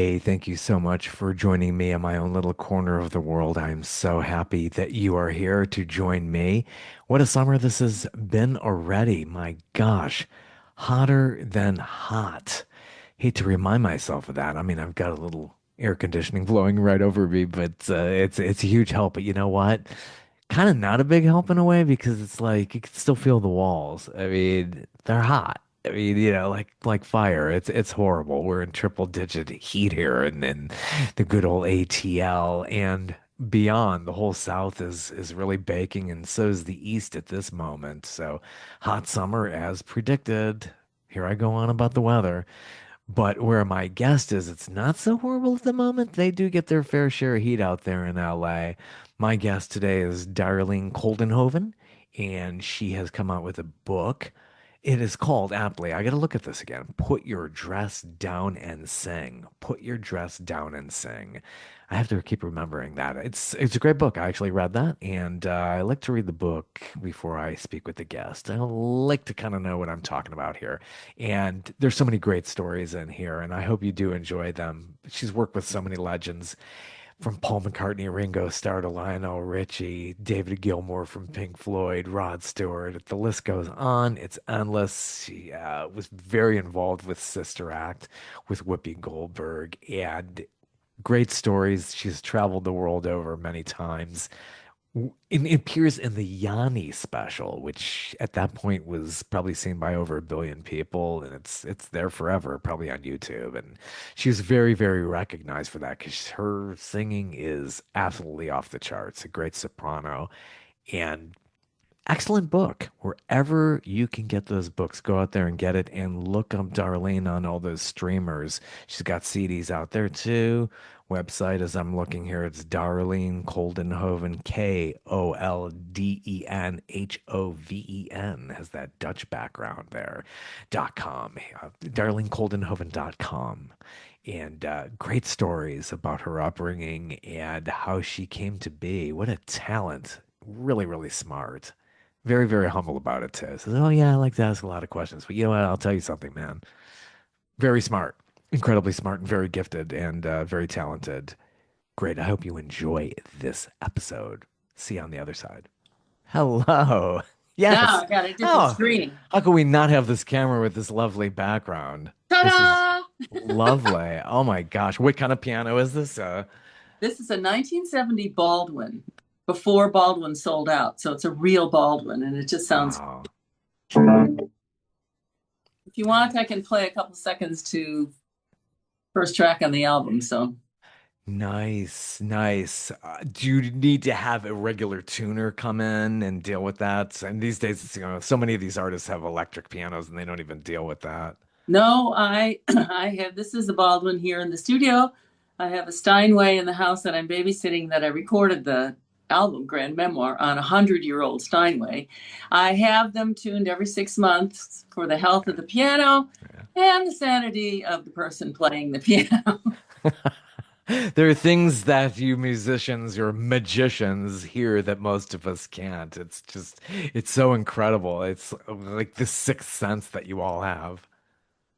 Hey, thank you so much for joining me in my own little corner of the world. I'm so happy that you are here to join me. What a summer this has been already. My gosh, hotter than hot. Hate to remind myself of that. I mean, I've got a little air conditioning blowing right over me, but it's a huge help. But you know what? Kind of not a big help in a way because it's like you can still feel the walls. I mean, they're hot. I mean, like fire. It's horrible. We're in triple digit heat here and then the good old ATL and beyond. The whole South is really baking and so is the East at this moment. So hot summer as predicted. Here I go on about the weather. But where my guest is, it's not so horrible at the moment. They do get their fair share of heat out there in LA. My guest today is Darlene Koldenhoven, and she has come out with a book. It is called aptly, I got to look at this again. Put Your Dress Down and Sing. Put Your Dress Down and Sing. I have to keep remembering that. It's a great book. I actually read that, and I like to read the book before I speak with the guest. I like to kind of know what I'm talking about here. And there's so many great stories in here, and I hope you do enjoy them. She's worked with so many legends from Paul McCartney, Ringo Starr to Lionel Richie, David Gilmour from Pink Floyd, Rod Stewart. The list goes on. It's endless. She was very involved with Sister Act with Whoopi Goldberg and great stories. She's traveled the world over many times. It appears in the Yanni special, which at that point was probably seen by over 1 billion people, and it's there forever, probably on YouTube. And she was very, very recognized for that because her singing is absolutely off the charts. A great soprano, and excellent book. Wherever you can get those books, go out there and get it and look up Darlene on all those streamers. She's got CDs out there too. Website, as I'm looking here, it's Darlene Koldenhoven, Koldenhoven, has that Dutch background there, .com, darlenekoldenhoven.com. And great stories about her upbringing and how she came to be. What a talent. Really, really smart. Very, very humble about it too. Says, "Oh yeah, I like to ask a lot of questions, but you know what? I'll tell you something, man. Very smart, incredibly smart, and very gifted, and very talented. Great. I hope you enjoy this episode. See you on the other side. Hello. Now Yes. I got a different Oh, screen. how can we not have this camera with this lovely background? This is Ta-da! lovely. Oh my gosh. What kind of piano is this? This is a 1970 Baldwin before Baldwin sold out. So it's a real Baldwin and it just sounds. Wow. If you want, I can play a couple seconds to first track on the album. So Nice, nice. Do you need to have a regular tuner come in and deal with that? And these days, so many of these artists have electric pianos and they don't even deal with that. no, I I have this is the Baldwin here in the studio. I have a Steinway in the house that I'm babysitting that I recorded the album Grand Memoir on a 100-year-old Steinway. I have them tuned every 6 months for the health of the piano and the sanity of the person playing the piano. There are things that you musicians or magicians hear that most of us can't. It's so incredible. It's like the sixth sense that you all have.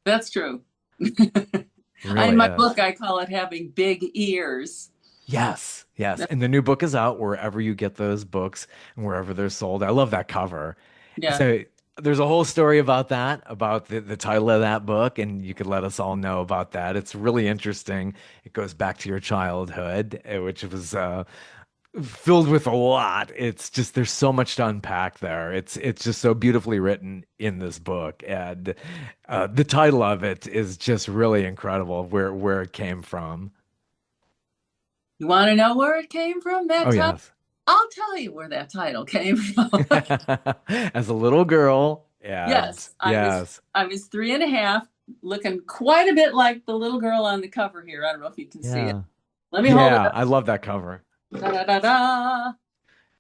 That's true. It In really my is. book, I call it having big ears. Yes, yes. That- And the new book is out wherever you get those books and wherever they're sold. I love that cover. Yeah, So there's a whole story about that, about the title of that book, and you could let us all know about that. It's really interesting. It goes back to your childhood, which was filled with a lot. It's just there's so much to unpack there. It's just so beautifully written in this book, and the title of it is just really incredible. Where it came from. you want to know where it came from? Oh That title? yes. I'll tell you where that title came from. As a little girl, and Yes, yes, I was 3.5, looking quite a bit like the little girl on the cover here. I don't know if you can see it. yeah, Let me hold it yeah. up. I love that cover. Da, da, da, da.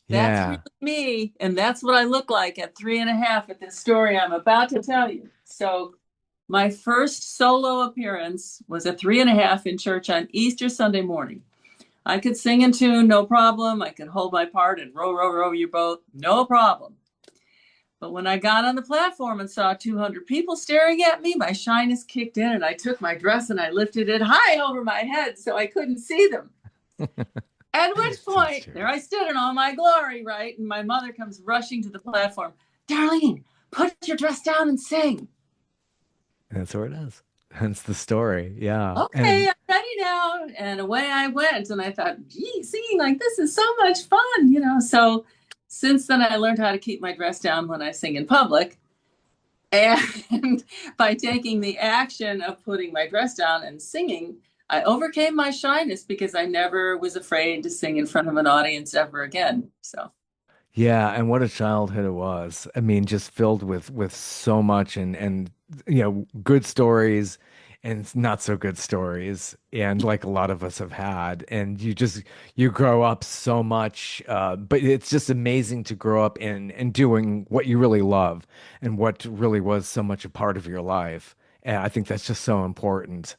That's really Yeah. me, and that's what I look like at 3.5 at this story I'm about to tell you. So, my first solo appearance was at 3.5 in church on Easter Sunday morning. I could sing in tune, no problem. I could hold my part and row, row, row your boat, no problem. But when I got on the platform and saw 200 people staring at me, my shyness kicked in and I took my dress and I lifted it high over my head so I couldn't see them. At which That's point, true. there I stood in all my glory, right? And my mother comes rushing to the platform. Darlene, put your dress down and sing. That's where it is. Hence the story. Yeah. Okay, And I'm ready now. And away I went. And I thought, gee, singing like this is so much fun, you know. So since then, I learned how to keep my dress down when I sing in public. And by taking the action of putting my dress down and singing, I overcame my shyness because I never was afraid to sing in front of an audience ever again. So, yeah, and what a childhood it was. I mean, just filled with so much and good stories and not so good stories, and like a lot of us have had. And you grow up so much, but it's just amazing to grow up in doing what you really love and what really was so much a part of your life. And I think that's just so important.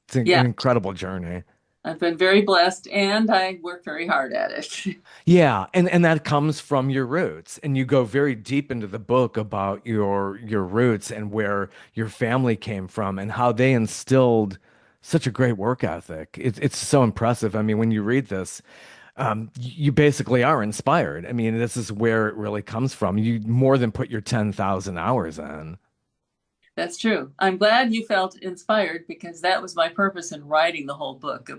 It's an yeah, incredible journey. I've been very blessed and I work very hard at it. Yeah, and that comes from your roots, and you go very deep into the book about your roots and where your family came from and how they instilled such a great work ethic. It's so impressive. I mean, when you read this, you basically are inspired. I mean, this is where it really comes from. You more than put your 10,000 hours in. That's true. I'm glad you felt inspired because that was my purpose in writing the whole book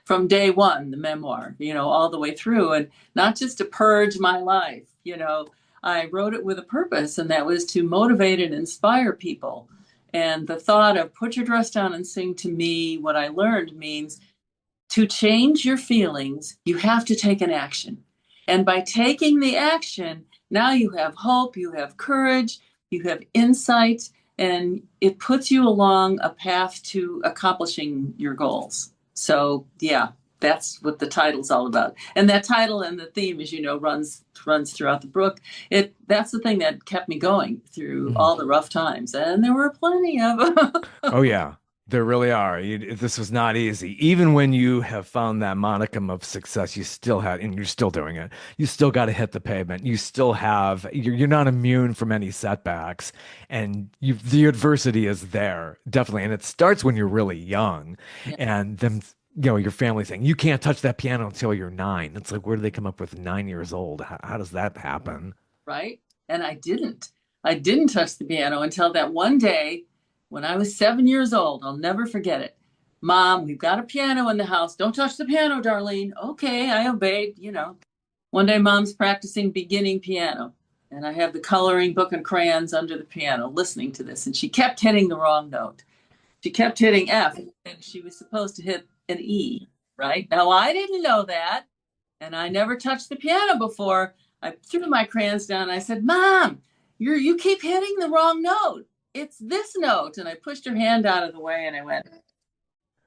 from day one, the memoir, you know, all the way through, and not just to purge my life. You know, I wrote it with a purpose, and that was to motivate and inspire people. And the thought of put your dress down and sing to me, what I learned means to change your feelings, you have to take an action. And by taking the action, now you have hope, you have courage, you have insight, and it puts you along a path to accomplishing your goals. So, yeah, that's what the title's all about. And that title and the theme, as you know, runs throughout the book. That's the thing that kept me going through Mhm. all the rough times, and there were plenty of them. Oh yeah, there really are. This was not easy. Even when you have found that modicum of success, you still had, and you're still doing it. You still got to hit the pavement. You still have. You're not immune from any setbacks, and the adversity is there definitely. And it starts when you're really young, Yeah, and then your family saying you can't touch that piano until you're 9. It's like where do they come up with 9 years old? How does that happen? right? And I didn't. I didn't touch the piano until that one day when I was 7 years old. I'll never forget it. Mom, we've got a piano in the house. Don't touch the piano, Darlene. Okay, I obeyed, you know. One day, mom's practicing beginning piano, and I have the coloring book and crayons under the piano listening to this, and she kept hitting the wrong note. She kept hitting F, and she was supposed to hit an E, right? Now, I didn't know that, and I never touched the piano before. I threw my crayons down and I said, Mom, you keep hitting the wrong note. It's this note. And I pushed her hand out of the way and I went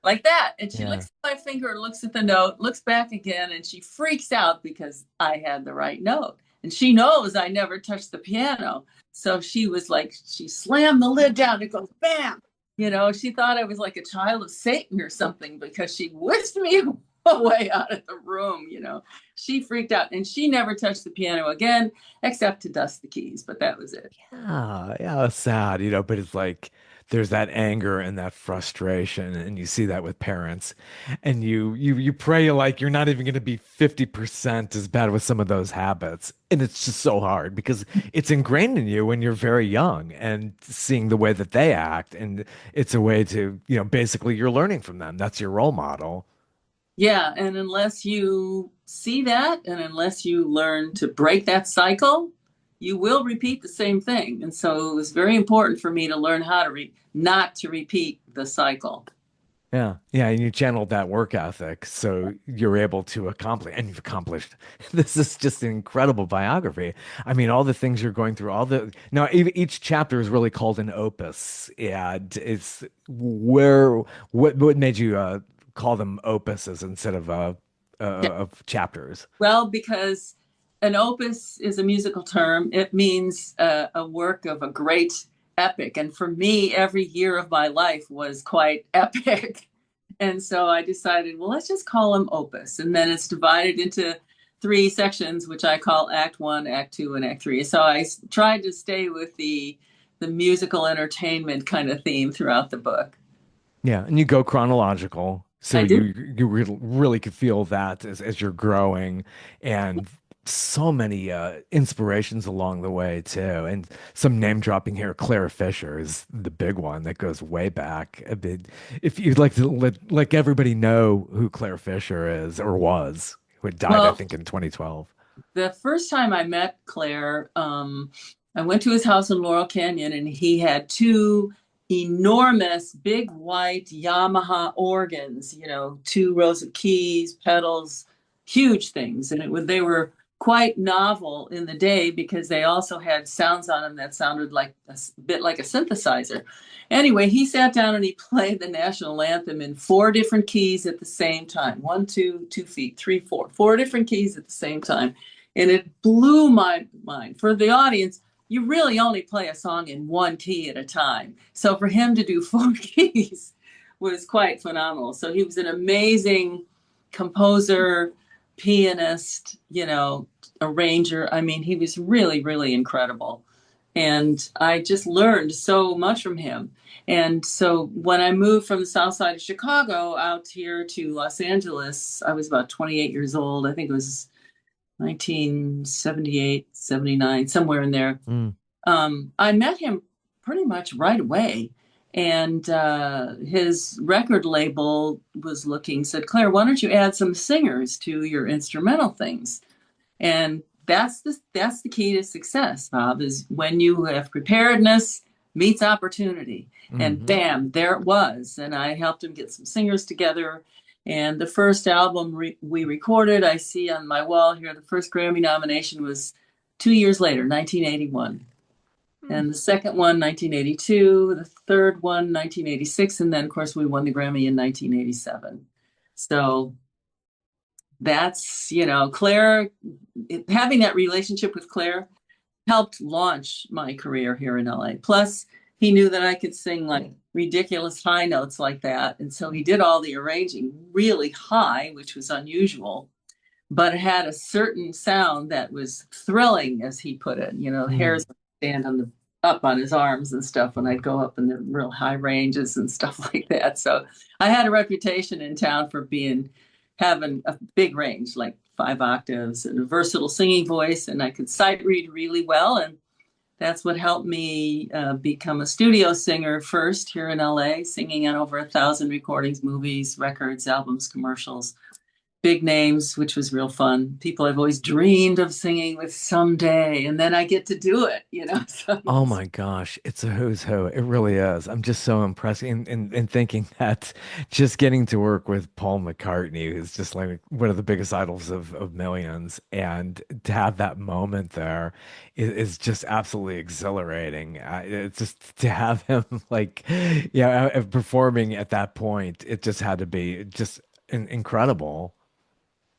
like that. And she Yeah. looks at my finger, looks at the note, looks back again, and she freaks out because I had the right note. And she knows I never touched the piano. So she was like, she slammed the lid down. It goes bam. You know, she thought I was like a child of Satan or something because she whisked me away out of the room. You know, she freaked out and she never touched the piano again, except to dust the keys. But that was it. Yeah, it's sad, but it's like there's that anger and that frustration, and you see that with parents, and you pray like you're not even going to be 50% as bad with some of those habits, and it's just so hard because it's ingrained in you when you're very young, and seeing the way that they act, and it's a way to, basically you're learning from them. That's your role model. Yeah. And unless you see that and unless you learn to break that cycle, you will repeat the same thing. And so it was very important for me to learn how to not to repeat the cycle. Yeah, yeah, and you channeled that work ethic, so you're able to accomplish, and you've accomplished. This is just an incredible biography. I mean, all the things you're going through, all the now each chapter is really called an opus, and it's what made you call them opuses instead of chapters? Well, because an opus is a musical term, it means a work of a great epic. And for me, every year of my life was quite epic. And so I decided, well, let's just call them opus. And then it's divided into three sections, which I call Act One, Act Two, and Act Three. So tried to stay with the musical entertainment kind of theme throughout the book. Yeah, and you go chronological, so I do. you really could feel that as you're growing, and so many inspirations along the way too, and some name dropping here. Claire Fisher is the big one that goes way back a bit. If you'd like to let everybody know who Claire Fisher is or was, who died, I Well, think, in 2012. the first time I met Claire, I went to his house in Laurel Canyon, and he had two enormous, big white Yamaha organs. Two rows of keys, pedals, huge things, and they were quite novel in the day because they also had sounds on them that sounded like a bit like a synthesizer. Anyway, he sat down and he played the national anthem in four different keys at the same time. One, two, 2 feet, three, four different keys at the same time. And it blew my mind. For the audience, you really only play a song in one key at a time. So for him to do four keys was quite phenomenal. So he was an amazing composer, pianist, arranger. I mean, he was really, really incredible. And I just learned so much from him. And so when I moved from the south side of Chicago out here to Los Angeles, I was about 28 years old. I think it was 1978, 79, somewhere in there. Mm. I met him pretty much right away. And his record label was said, Claire, why don't you add some singers to your instrumental things? And that's the key to success, Bob, is when you have preparedness meets opportunity. And Hmm. bam, there it was. And I helped him get some singers together. And the first album we recorded, I see on my wall here, the first Grammy nomination was 2 years later, 1981. And the second one, 1982, the third one, 1986. And then, of course, we won the Grammy in 1987. So Claire, having that relationship with Claire helped launch my career here in LA. Plus, he knew that I could sing like ridiculous high notes like that. And so he did all the arranging really high, which was unusual, but it had a certain sound that was thrilling, as he put it. The Mm. hairs would stand up on his arms and stuff when I'd go up in the real high ranges and stuff like that. So I had a reputation in town for having a big range, like 5 octaves, and a versatile singing voice, and I could sight read really well. And that's what helped me become a studio singer first here in LA, singing on over 1,000 recordings, movies, records, albums, commercials, big names, which was real fun. People I've always dreamed of singing with someday, and then I get to do it. So Oh it's my gosh, it's a who's who. It really is. I'm just so impressed in thinking that just getting to work with Paul McCartney, who's just like one of the biggest idols of millions, and to have that moment there is just absolutely exhilarating. It's just to have him like, yeah, performing at that point, it just had to be just incredible.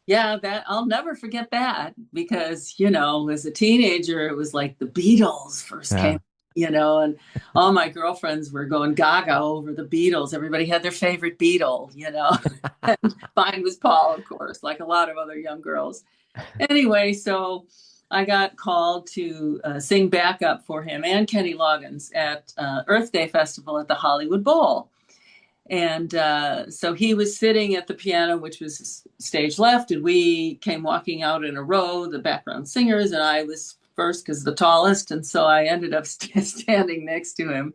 Yeah, that I'll never forget that because, as a teenager, it was like the Beatles first came, Yeah. and all my girlfriends were going gaga over the Beatles. Everybody had their favorite Beatle. And mine was Paul, of course, like a lot of other young girls. Anyway, so I got called to sing backup for him and Kenny Loggins at Earth Day Festival at the Hollywood Bowl. And so he was sitting at the piano, which was stage left, and we came walking out in a row, the background singers, and I was first because the tallest. And so I ended up standing next to him,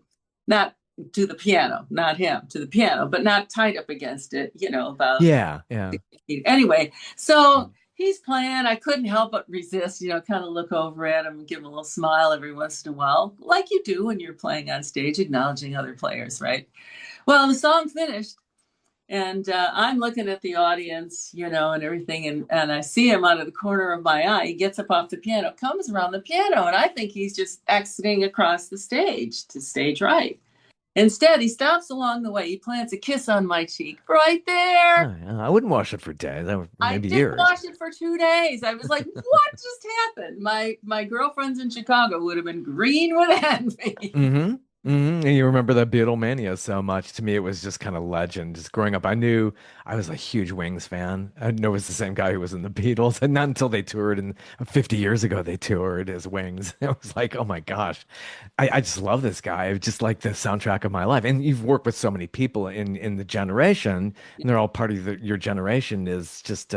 not to the piano, not him, to the piano, but not tight up against it, about Yeah, yeah. 60 feet. Anyway, so he's playing. I couldn't help but resist, kind of look over at him and give him a little smile every once in a while, like you do when you're playing on stage, acknowledging other players, right? Well, the song finished, and I'm looking at the audience, and everything, and I see him out of the corner of my eye. He gets up off the piano, comes around the piano, and I think he's just exiting across the stage to stage right. Instead, he stops along the way. He plants a kiss on my cheek right there. Oh, yeah. I wouldn't wash it for days, I maybe didn't years. wash it for 2 days. I was like, "What just happened?" My girlfriends in Chicago would have been green with envy. Hmm. And you remember the Beatlemania so much. To me, it was just kind of legend. Just growing up, I knew I was a huge Wings fan. I know it was the same guy who was in the Beatles, and not until they toured, and 50 years ago they toured as Wings. It was like, oh my gosh, I just love this guy. It's just like the soundtrack of my life. And you've worked with so many people in the generation, and they're all part of your generation. Is just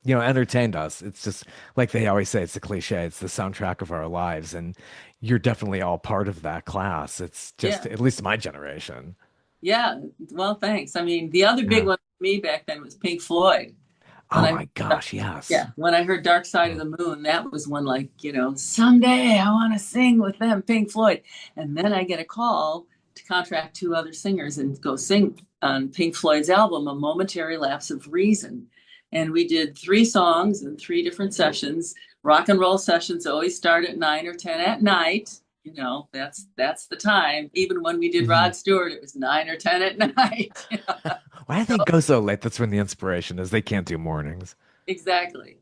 entertained us. It's just like they always say, it's a cliche. It's the soundtrack of our lives, and you're definitely all part of that class. It's just, Yeah. at least my generation. Yeah. Well, thanks. I mean, the other big Yeah. one for me back then was Pink Floyd. When Oh I my gosh, yes. Yeah, when I heard Dark Side of Mm. the Moon, that was one like, someday I want to sing with them, Pink Floyd. And then I get a call to contract two other singers and go sing on Pink Floyd's album, A Momentary Lapse of Reason. And we did three songs in three different sessions. Rock and roll sessions always start at 9 or 10 at night. That's the time. Even when we did Mhm. Rod Stewart, it was 9 or 10 at night. Why do they go so late? That's when the inspiration is. They can't do mornings. Exactly.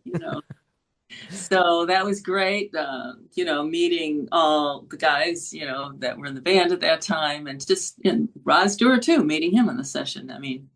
So that was great, meeting all the guys, that were in the band at that time, and Rod Stewart too, meeting him in the session. I mean,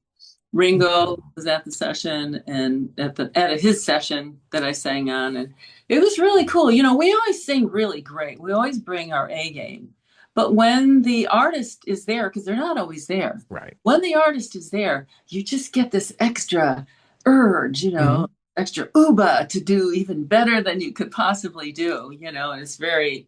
Ringo Incredible. was at the session and at his session that I sang on, and it was really cool. We always sing really great. We always bring our A game. But when the artist is there, because they're not always there, Right. when the artist is there, you just get this extra urge, Mhm. extra uba to do even better than you could possibly do, and it's very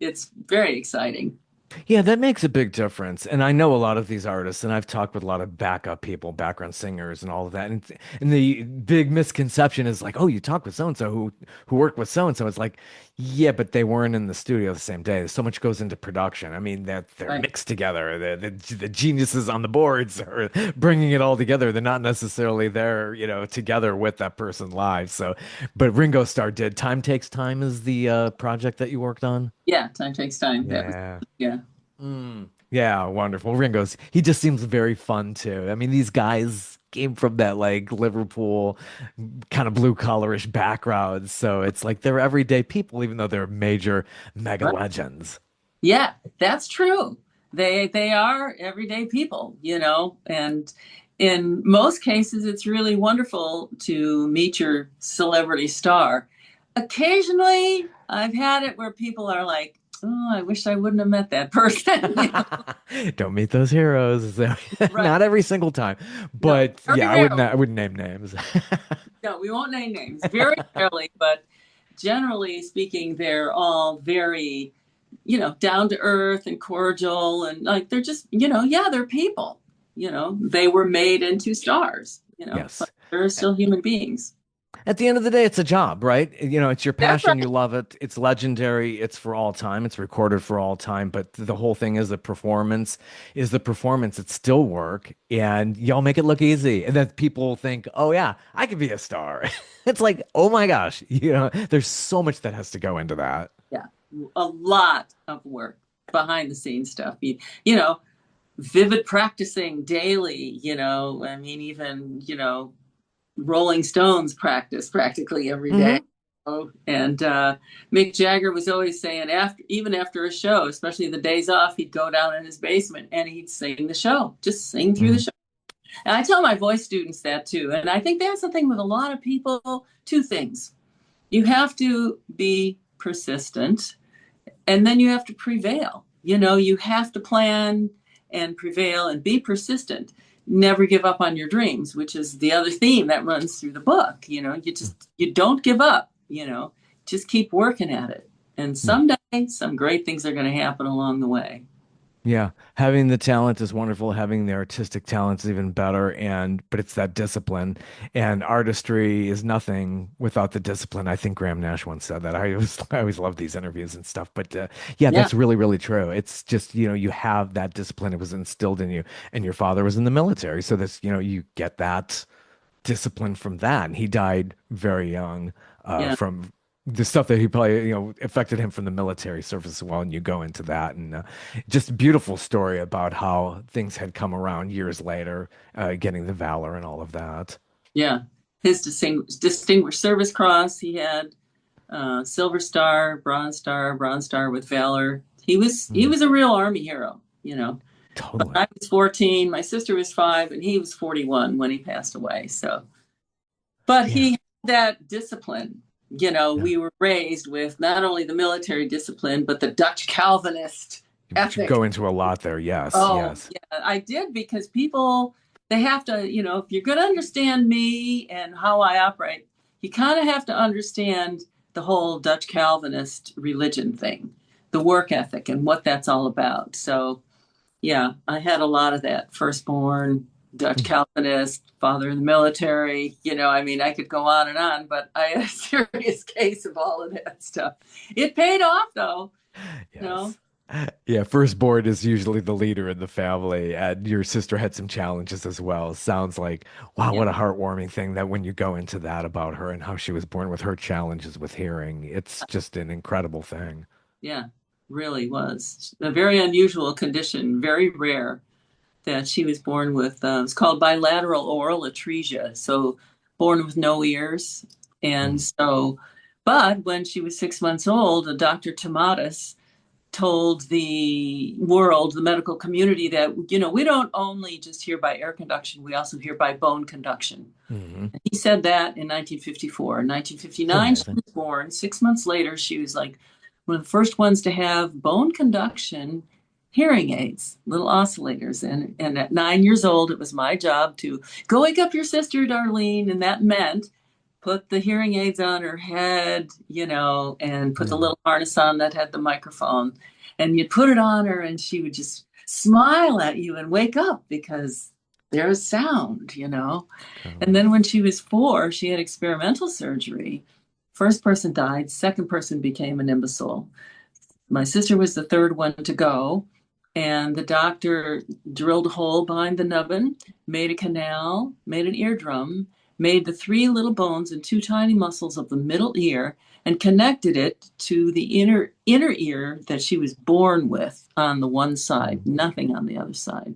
exciting. Yeah, that makes a big difference. And I know a lot of these artists, and I've talked with a lot of backup people, background singers, and all of that. And the big misconception is like, oh, you talk with so and so who worked with so and so. It's like, yeah, but they weren't in the studio the same day. So much goes into production. I mean, that they're Right. mixed together. The geniuses on the boards are bringing it all together. They're not necessarily there, together with that person live. So, but Ringo Starr did. Time Takes Time is the project that you worked on. Yeah, time takes time. That was Yeah. Yeah. Yeah, wonderful. He just seems very fun too. I mean, these guys came from that like Liverpool kind of blue collarish background. So it's like they're everyday people, even though they're major mega Right. legends. Yeah, that's true. They are everyday people, and in most cases it's really wonderful to meet your celebrity star. Occasionally, I've had it where people are like, "Oh, I wish I wouldn't have met that person." Don't meet those heroes. Right. Not every single time. No, But very yeah, rarely. I wouldn't name names. No, we won't name names. Very rarely, but generally speaking, they're all very, down to earth and cordial, and like they're just, yeah, they're people. They were made into stars, but Yes. they're still human beings. At the end of the day, it's a job, right? It's your That's passion. right. You love it. It's legendary. It's for all time. It's recorded for all time. But the whole thing is the performance. It's still work. And y'all make it look easy. And then people think, oh, yeah, I could be a star. It's like, oh my gosh, there's so much that has to go into that. Yeah, a lot of work behind the scenes stuff. Vivid practicing daily. I mean, even Rolling Stones practice practically every day. Hmm. Oh, and Mick Jagger was always saying even after a show, especially the days off, he'd go down in his basement and he'd sing the show, just sing through the Hmm. show. And I tell my voice students that too. And I think that's the thing with a lot of people, two things. You have to be persistent and then you have to prevail. You have to plan and prevail and be persistent. Never give up on your dreams, which is the other theme that runs through the book. You don't give up, just keep working at it. And someday some great things are going to happen along the way. Yeah, having the talent is wonderful. Having the artistic talent is even better. But it's that discipline, and artistry is nothing without the discipline. I think Graham Nash once said that. I always love these interviews and stuff. But yeah, Yeah, that's really, really true. It's just, you have that discipline. It was instilled in you, and your father was in the military. So you get that discipline from that. And he died very young yeah, from the stuff that he probably, affected him from the military service as well. And you go into that, and just a beautiful story about how things had come around years later, getting the valor and all of that. yeah. His Distinguished Service Cross, he had Silver Star, Bronze Star with Valor. He was Mm. a real Army hero. you know. But Totally. I was 14, my sister was 5, and he was 41 when he passed away. So, but Yeah. he had that discipline. You know, Yeah. we were raised with not only the military discipline, but the Dutch Calvinist Which you ethic. go into a lot there. Yes. Oh, Yes. yeah, I did because people, they have to, if you're going to understand me and how I operate, you kind of have to understand the whole Dutch Calvinist religion thing, the work ethic and what that's all about. So, yeah, I had a lot of that. Firstborn, Dutch Mhm. Calvinist, father in the military. I mean, I could go on, but I had a serious case of all of that stuff. It paid off, though. You know, Yes. Yeah, firstborn is usually the leader in the family, and your sister had some challenges as well. Sounds like, wow, yeah, what a heartwarming thing that when you go into that about her and how she was born with her challenges with hearing, it's just an incredible thing. yeah, really was a very unusual condition, very rare that she was born with. It's called bilateral oral atresia, so born with no ears, and Mm. so. But when she was 6 months old, Dr. Tomatis told the world, the medical community, that we don't only just hear by air conduction, we also hear by bone conduction. Hmm. He said that in 1954. In It's 1959, she amazing. was born. 6 months later, she was like one of the first ones to have bone conduction hearing aids, little oscillators. And at 9 years old, it was my job to go wake up your sister, Darlene. And that meant put the hearing aids on her head, and put the Mm. little harness on that had the microphone. And you'd put it on her, and she would just smile at you and wake up because there's sound. And Incredible. then when she was 4, she had experimental surgery. First person died, second person became an imbecile. My sister was the third one to go, and the doctor drilled a hole behind the nubbin, made a canal, made an eardrum, made the 3 little bones and 2 tiny muscles of the middle ear, and connected it to the inner ear that she was born with on the one side, Mm. nothing on the other side.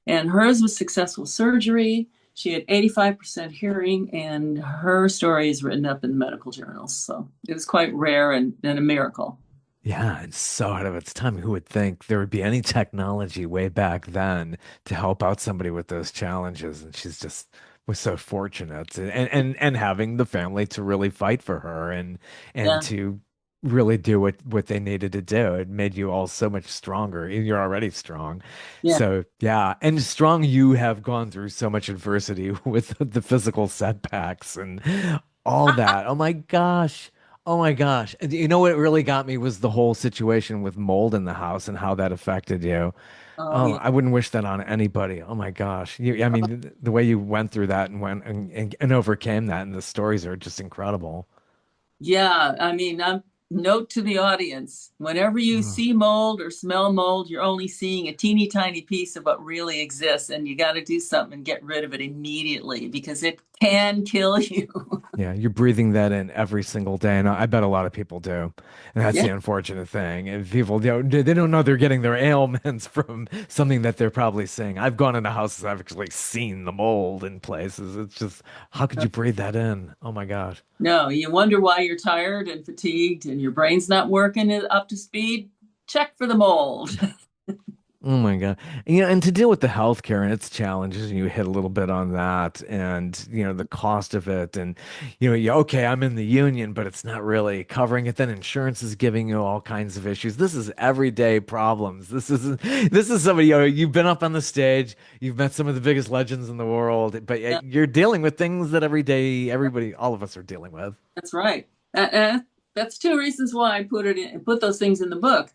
And hers was successful surgery. She had 85% hearing, and her story is written up in the medical journals. So it was quite rare and a miracle. Yeah, it's so out of its time. Who would think there would be any technology way back then to help out somebody with those challenges? And she's just was so fortunate and having the family to really fight for her and Yeah, to really do what they needed to do. It made you all so much stronger. And you're already strong. yeah. So yeah, and strong you have gone through so much adversity with the physical setbacks and all that. Oh my gosh. Oh my gosh. And you know what really got me was the whole situation with mold in the house and how that affected you. Oh, Oh, yeah. I wouldn't wish that on anybody. Oh my gosh. I mean, the way you went through that and went and overcame that, and the stories are just incredible. Yeah, I mean, note to the audience, whenever you Oh, see mold or smell mold, you're only seeing a teeny tiny piece of what really exists, and you got to do something and get rid of it immediately because it can kill you. yeah, you're breathing that in every single day, and I bet a lot of people do. And that's Yeah. the unfortunate thing. And people they don't know they're getting their ailments from something that they're probably seeing. I've gone into houses, I've actually seen the mold in places. It's just, how could you breathe that in? Oh my gosh. No, you wonder why you're tired and fatigued and your brain's not working up to speed. Check for the mold. Oh my God. And to deal with the healthcare and its challenges, and you hit a little bit on that and, the cost of it. And, okay, I'm in the union, but it's not really covering it. Then insurance is giving you all kinds of issues. This is everyday problems. This is somebody, you've been up on the stage, you've met some of the biggest legends in the world, but Yeah, you're dealing with things that every day, everybody, all of us are dealing with. that's right. That's 2 reasons why I put those things in the book.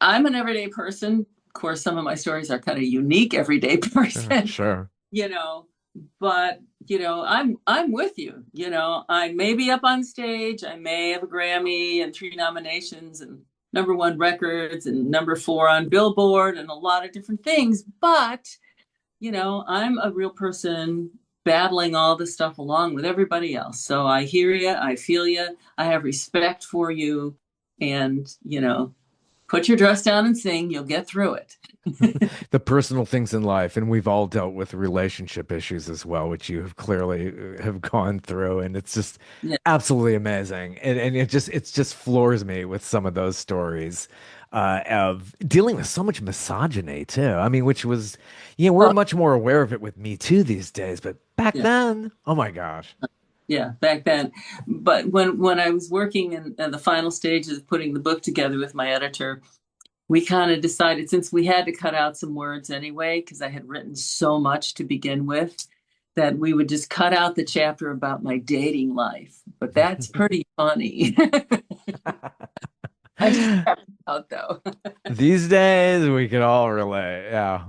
I'm an everyday person. Of course, some of my stories are kind of unique everyday Sure, person, sure. you know, but I'm with you. I may be up on stage, I may have a Grammy and 3 nominations and #1 records and #4 on Billboard and a lot of different things, but I'm a real person battling all this stuff along with everybody else. So I hear you, I feel you, I have respect for you, and put your dress down and sing, you'll get through it. The personal things in life, and we've all dealt with relationship issues as well, which you have clearly have gone through, and it's just Yeah. absolutely amazing. And it just floors me with some of those stories. of dealing with so much misogyny too. I mean, which was, we're Oh, much more aware of it with Me Too these days, but back yeah. then, oh my gosh. Yeah, back then. But when I was working in the final stages of putting the book together with my editor, we kind of decided, since we had to cut out some words anyway, because I had written so much to begin with, that we would just cut out the chapter about my dating life. But that's pretty funny. I just kept it out though. These days, we can all relate. Yeah,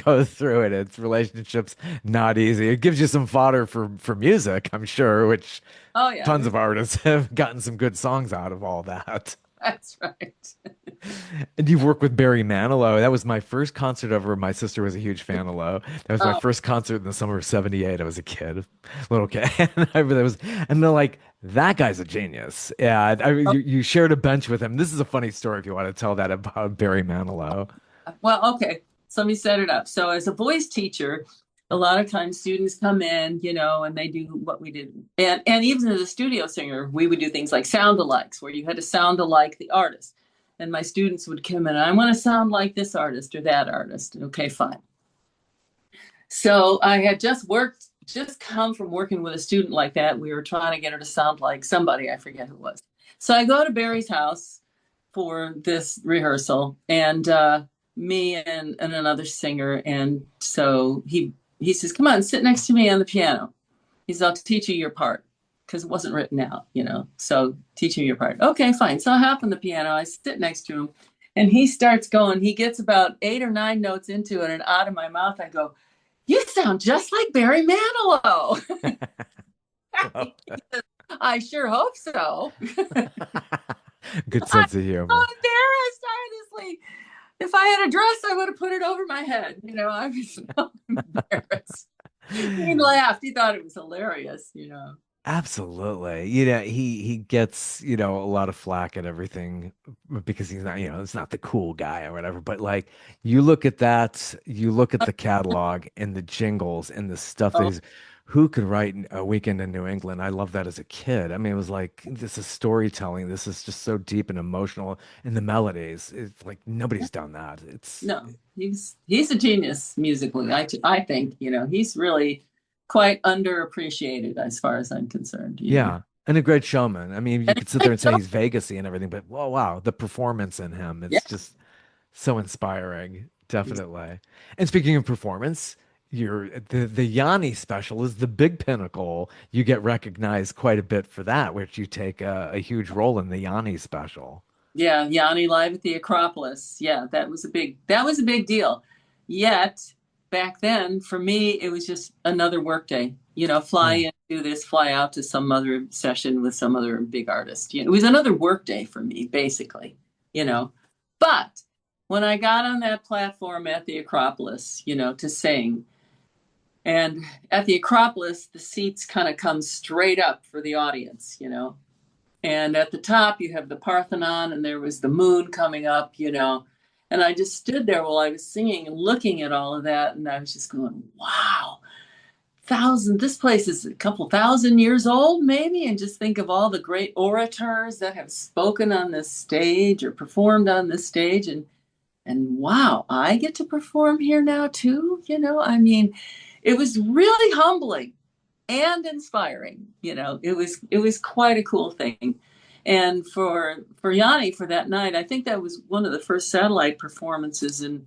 go through it. It's relationships not easy. It gives you some fodder for music, I'm sure, which Oh yeah, tons of artists have gotten some good songs out of all that. that's right. And you've worked with Barry Manilow. That was my first concert ever. My sister was a huge fan of Low. That was my Oh, first concert in the summer of '78. I was a kid, little kid. And they're like, that guy's a genius. Yeah, you shared a bench with him. This is a funny story if you want to tell that about Barry Manilow. well, okay. So let me set it up. So as a voice teacher, a lot of times students come in, and they do what we did. And even as a studio singer, we would do things like sound alikes, where you had to sound alike the artist. And my students would come in, I want to sound like this artist or that artist. Okay, fine. So I had just come from working with a student like that. We were trying to get her to sound like somebody, I forget who it was. So I go to Barry's house for this rehearsal, and me and another singer. And so he says, "Come on, sit next to me on the piano." He says, "I'll teach you your part." Because it wasn't written out. So teach you your part. Okay, fine. So I hop on the piano, I sit next to him, and he starts going. He gets about 8 or 9 notes into it, and out of my mouth, I go, "You sound just like Barry Manilow." Well, I sure hope so. good I'm sense of so humor. embarrassed, honestly. If I had a dress, I would have put it over my head. I was so embarrassed. He laughed. He thought it was hilarious. Absolutely. He gets, a lot of flack and everything because he's not, it's not the cool guy or whatever. But like you look at that, you look at the catalog and the jingles and the stuff that Oh, he's who could write A Weekend in New England? I love that as a kid. I mean, it was like this is storytelling. This is just so deep and emotional. And the melodies, it's like nobody's done that. It's no, he's a genius musically. I think, he's really quite underappreciated as far as I'm concerned. Yeah, and a great showman. I mean, you And could sit I there and say don't- he's Vegasy and everything, but whoa, wow, the performance in him, yeah, it's just so inspiring, definitely. And speaking of performance, the Yanni special is the big pinnacle. You get recognized quite a bit for that, which you take a huge role in the Yanni special. yeah, Yanni live at the Acropolis. Yeah, that was a big deal. Yet back then, for me, it was just another workday. Fly Yeah. in, do this, fly out to some other session with some other big artist. It was another workday for me, basically. You know, but when I got on that platform at the Acropolis, to sing, and at the Acropolis, the seats kind of come straight up for the audience. And at the top, you have the Parthenon, and there was the moon coming up. And I just stood there while I was singing and looking at all of that. And I was just going, wow, this place is a couple thousand years old, maybe. And just think of all the great orators that have spoken on this stage or performed on this stage. And wow, I get to perform here now too. I mean, it was really humbling and inspiring. It was quite a cool thing. And for Yanni for that night, I think that was one of the first satellite performances, and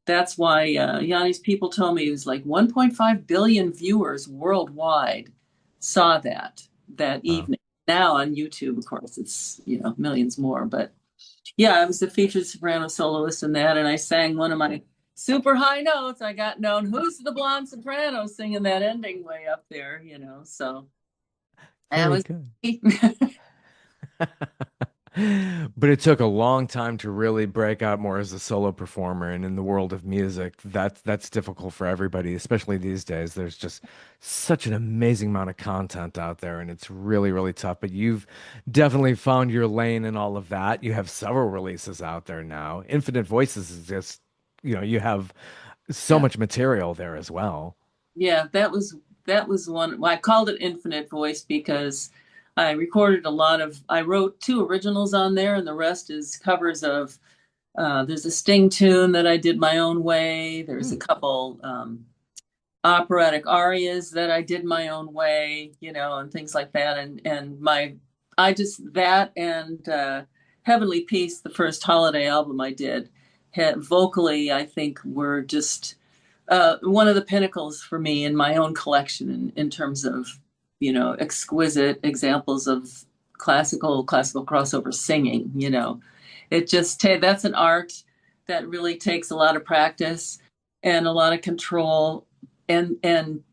that's why Yanni's people told me it was like 1.5 billion viewers worldwide saw that Wow. evening. Now on YouTube, of course, it's millions more, but yeah, I was the featured soprano soloist in that, and I sang one of my super high notes. I got known, who's the blonde soprano singing that ending way up there. So that Very was good. me. But it took a long time to really break out more as a solo performer, and in the world of music, that's difficult for everybody, especially these days. There's just such an amazing amount of content out there, and it's really, really tough. But you've definitely found your lane in all of that. You have several releases out there now. Infinite Voices is just, you have so Yeah, much material there as well. yeah, that was one. Well, I called it Infinite Voice because I wrote 2 originals on there, and the rest is covers of There's a Sting tune that I did my own way. There's a Mm, couple operatic arias that I did my own way, and things like that. And I just that and Heavenly Peace, the first holiday album I did, had vocally, I think, were just one of the pinnacles for me in my own collection in terms of, exquisite examples of classical crossover singing. It just that's an art that really takes a lot of practice and a lot of control and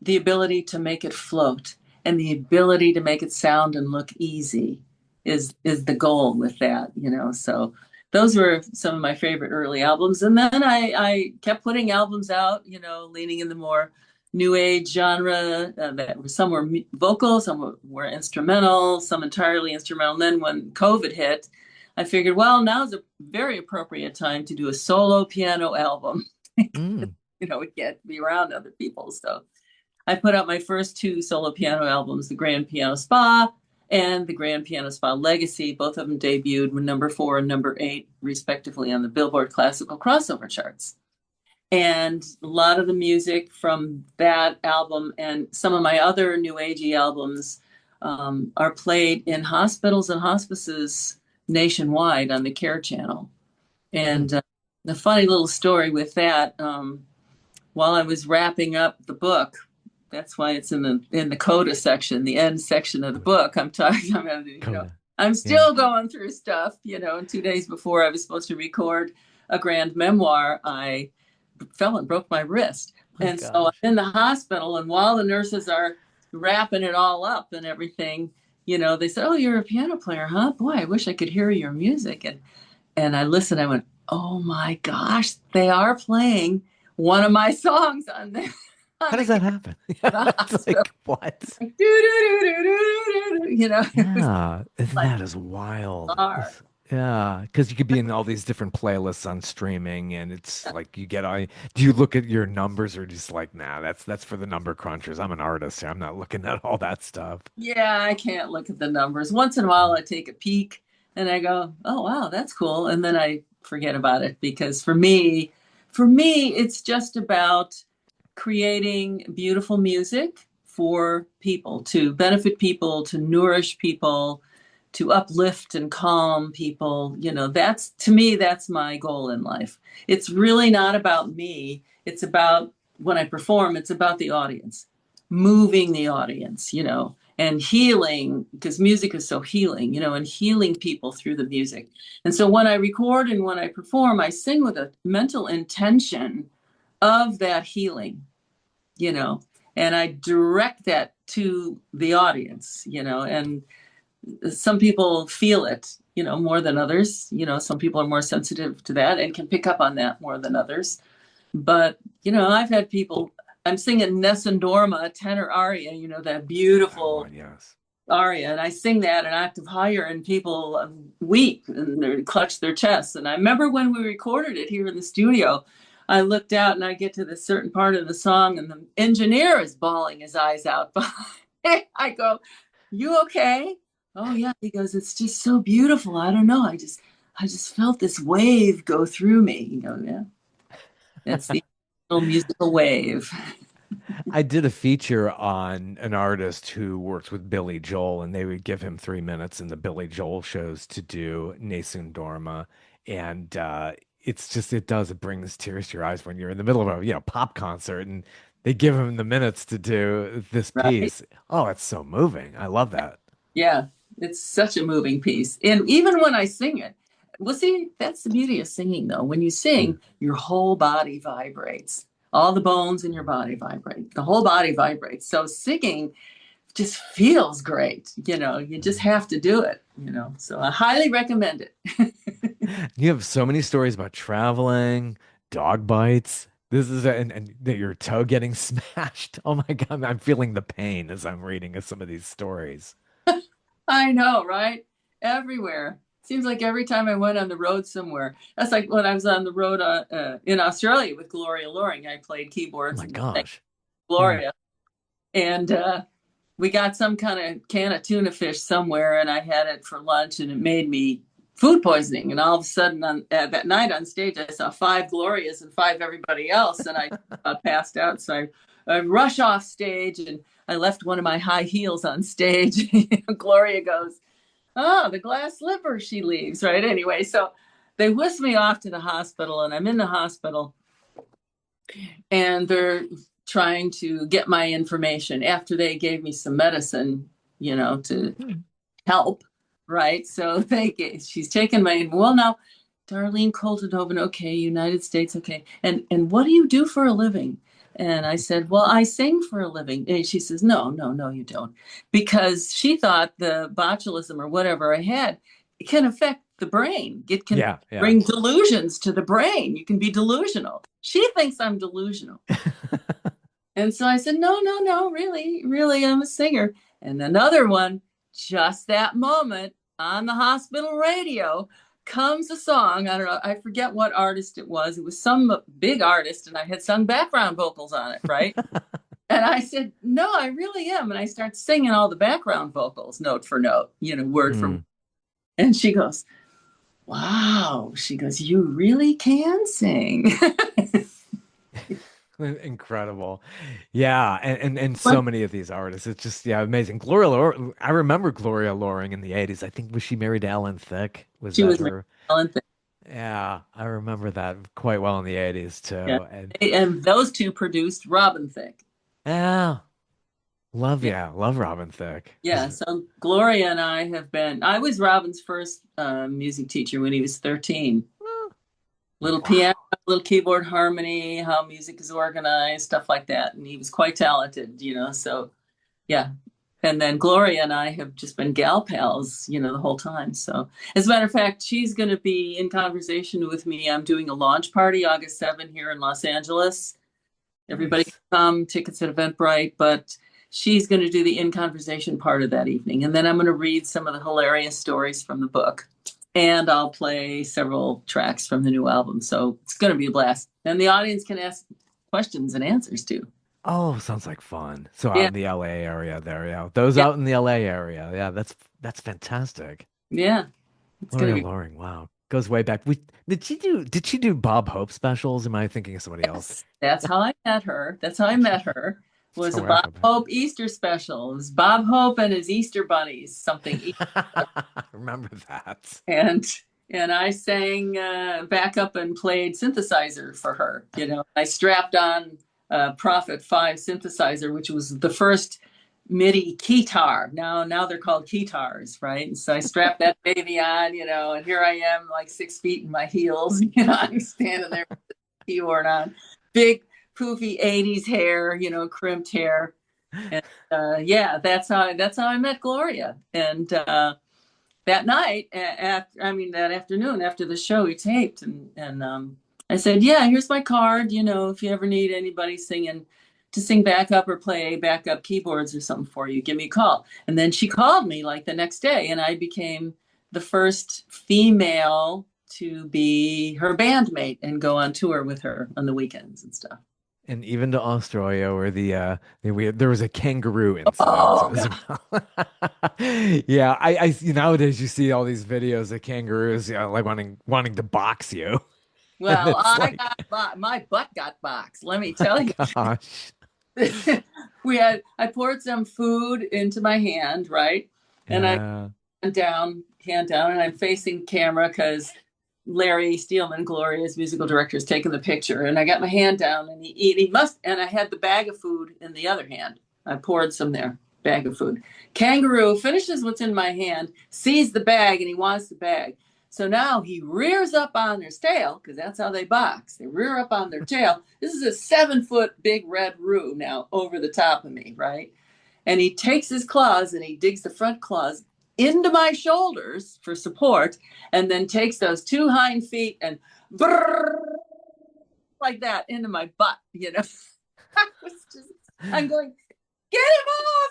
the ability to make it float and the ability to make it sound and look easy is the goal with that. So those were some of my favorite early albums. And then I kept putting albums out, leaning in the more new age genre, that some were vocal, some were instrumental, some entirely instrumental. And then when COVID hit, I figured, well, now's a very appropriate time to do a solo piano album. mm. We can't be around other people. So I put out my first two solo piano albums, the Grand Piano Spa and the Grand Piano Spa Legacy. Both of them debuted with number 4 and number 8, respectively, on the Billboard Classical Crossover charts. And a lot of the music from that album and some of my other New Agey albums are played in hospitals and hospices nationwide on the Care Channel. Mm. And the funny little story with that, while I was wrapping up the book, that's why it's in the coda section, the end section of the Coda. book. Coda. I'm Yeah. still going through stuff. And 2 days before I was supposed to record a grand memoir, I fell and broke my wrist. My And so I'm gosh. in the hospital, and while the nurses are wrapping it all up and everything, they said, "Oh, you're a piano player, huh? Boy, I wish I could hear your music." And I listened. I went, "Oh my gosh, they are playing one of my songs on the How on does the that happen? the It's hospital." like, what? Like, do do do do do do. It was Yeah, isn't like that is wild? bizarre. Yeah, because you could be in all these different playlists on streaming, and it's like you get I do you look at your numbers or just like, nah, that's for the number crunchers. I'm an artist. I'm not looking at all that stuff. Yeah, I can't look at the numbers. Once in a while, I take a peek and I go, "Oh wow, that's cool," and then I forget about it because for me, it's just about creating beautiful music for people, to benefit people, to nourish people, to uplift and calm people. That's to me, that's my goal in life. It's really not about me. It's about when I perform, it's about the audience, moving the audience, and healing, because music is so healing, and healing people through the music. And so when I record and when I perform, I sing with a mental intention of that healing, you know, and I direct that to the audience, and some people feel it, more than others. Some people are more sensitive to that and can pick up on that more than others. But, I've had people, I'm singing Nessun Dorma, a tenor aria, that Oh, that beautiful one, yes. aria. And I sing that an octave higher, and people weep and they clutch their chests. And I remember when we recorded it here in the studio, I looked out and I get to this certain part of the song, and the engineer is bawling his eyes out. I go, "You okay?" "Oh yeah." He goes, "It's just so beautiful. I don't know. I just felt this wave go through me." Yeah. It's the little musical wave. I did a feature on an artist who works with Billy Joel, and they would give him 3 minutes in the Billy Joel shows to do Nessun Dorma. And it's just, it brings tears to your eyes when you're in the middle of a, pop concert and they give him the minutes to do this Right. piece. Oh, it's so moving. I love that. Yeah. It's such a moving piece. And even when I sing it, well, see, that's the beauty of singing, though. When you Mm. sing, your whole body vibrates. All the bones in your body vibrate. The whole body vibrates. So singing just feels great. You just have to do it. So I highly recommend it. You have so many stories about traveling, dog bites. This is and that your toe getting smashed. Oh my God, I'm feeling the pain as I'm reading some of these stories. I know, right? Everywhere. Seems like every time I went on the road somewhere. That's like when I was on the road in Australia with Gloria Loring. I played Oh keyboards my and sang gosh. Yeah. Gloria. And we got some kind of can of tuna fish somewhere, and I had it for lunch, and it made me food poisoning. And all of a sudden, that night on stage, I saw five Glorias and five everybody else, and I passed out. So I rush off stage, and I left one of my high heels on stage. Gloria goes, "Oh, the glass slipper," she leaves, right? Anyway, so they whisk me off to the hospital, and I'm in the hospital, and they're trying to get my information after they gave me some medicine, to Hmm. help, right? So she's taken my, well, now, Darlene Koldenhoven, okay, United States, okay. And what do you do for a living? And I said, well, I sing for a living. And she says, no, no, no, you don't. Because she thought the botulism or whatever I had, it can affect the brain. It can Yeah, yeah. bring delusions to the brain. You can be delusional. She thinks I'm delusional. And so I said, no, no, no, really, really, I'm a singer. And another one, just that moment on the hospital radio comes a song. I don't know, I forget what artist it was. It was some big artist, and I had sung background vocals on it, right? And I said, no, I really am. And I start singing all the background vocals, note for note, word for word. Hmm. And she goes, wow. She goes, you really can sing. Incredible. Yeah, and But so many of these artists. It's just yeah, amazing. Gloria Loring, I remember Gloria Loring in the 80s. I think was she married to Alan Thicke? Was she that was my her? talent. Yeah, I remember that quite well in the 80s Yeah. too. And And those two produced Robin Thicke. yeah, Yeah. love Robin Thicke. Yeah. So Gloria and I was Robin's first music teacher when he was 13. Little piano, Wow. little keyboard harmony, how music is organized, stuff like that. And he was quite talented, so yeah. And then Gloria and I have just been gal pals, the whole time. So, as a matter of fact, she's going to be in conversation with me. I'm doing a launch party August 7 here in Los Angeles. Everybody can Nice. come, tickets at Eventbrite, but she's going to do the in conversation part of that evening. And then I'm going to read some of the hilarious stories from the book. And I'll play several tracks from the new album. So it's going to be a blast. And the audience can ask questions and answers too. Oh, sounds like fun. So out Yeah. in the LA area there, yeah. Those Yeah. out in the LA area. Yeah, that's fantastic. Yeah. It's going Gloria to be. Loring, wow. Goes way back. Did she do Bob Hope specials? Am I thinking of somebody else? Yes, that's how I met her. That's how I met her. Was So a Bob wherever that. Hope Easter special. It was Bob Hope and his Easter bunnies, something. Remember that. and and I sang backup and played synthesizer for her. I strapped on a Prophet 5 synthesizer, which was the first MIDI keytar. Now they're called keytars, right? And so I strapped that baby on, and here I am, like 6 feet in my heels. I'm standing there with the keyboard on, big poofy 80s hair, crimped hair. And yeah, that's how I met Gloria. And that night, that afternoon after the show, we taped, and I said, "Yeah, here's my card. If you ever need anybody to sing backup or play backup keyboards or something for you, give me a call." And then she called me like the next day, and I became the first female to be her bandmate and go on tour with her on the weekends and stuff. And even to Australia, where there was a kangaroo incident Oh as God. well. Yeah, nowadays you see all these videos of kangaroos, like wanting to box you, and Well, it's like, my butt got boxed. Let me my tell you. gosh, I poured some food into my hand, right? And I yeah, hand down, and I'm facing camera because Larry Steelman, Gloria's musical director, is taking the picture. And I got my hand down, and and I had the bag of food in the other hand. I poured some there, bag of food. Kangaroo finishes what's in my hand, sees the bag, and he wants the bag. So now he rears up on their tail, because that's how they box. They rear up on their tail. This is a 7-foot big red roo now over the top of me, right? And he takes his claws and he digs the front claws into my shoulders for support, and then takes those two hind feet and brrr, like that into my butt. I was just, I'm going, get him off.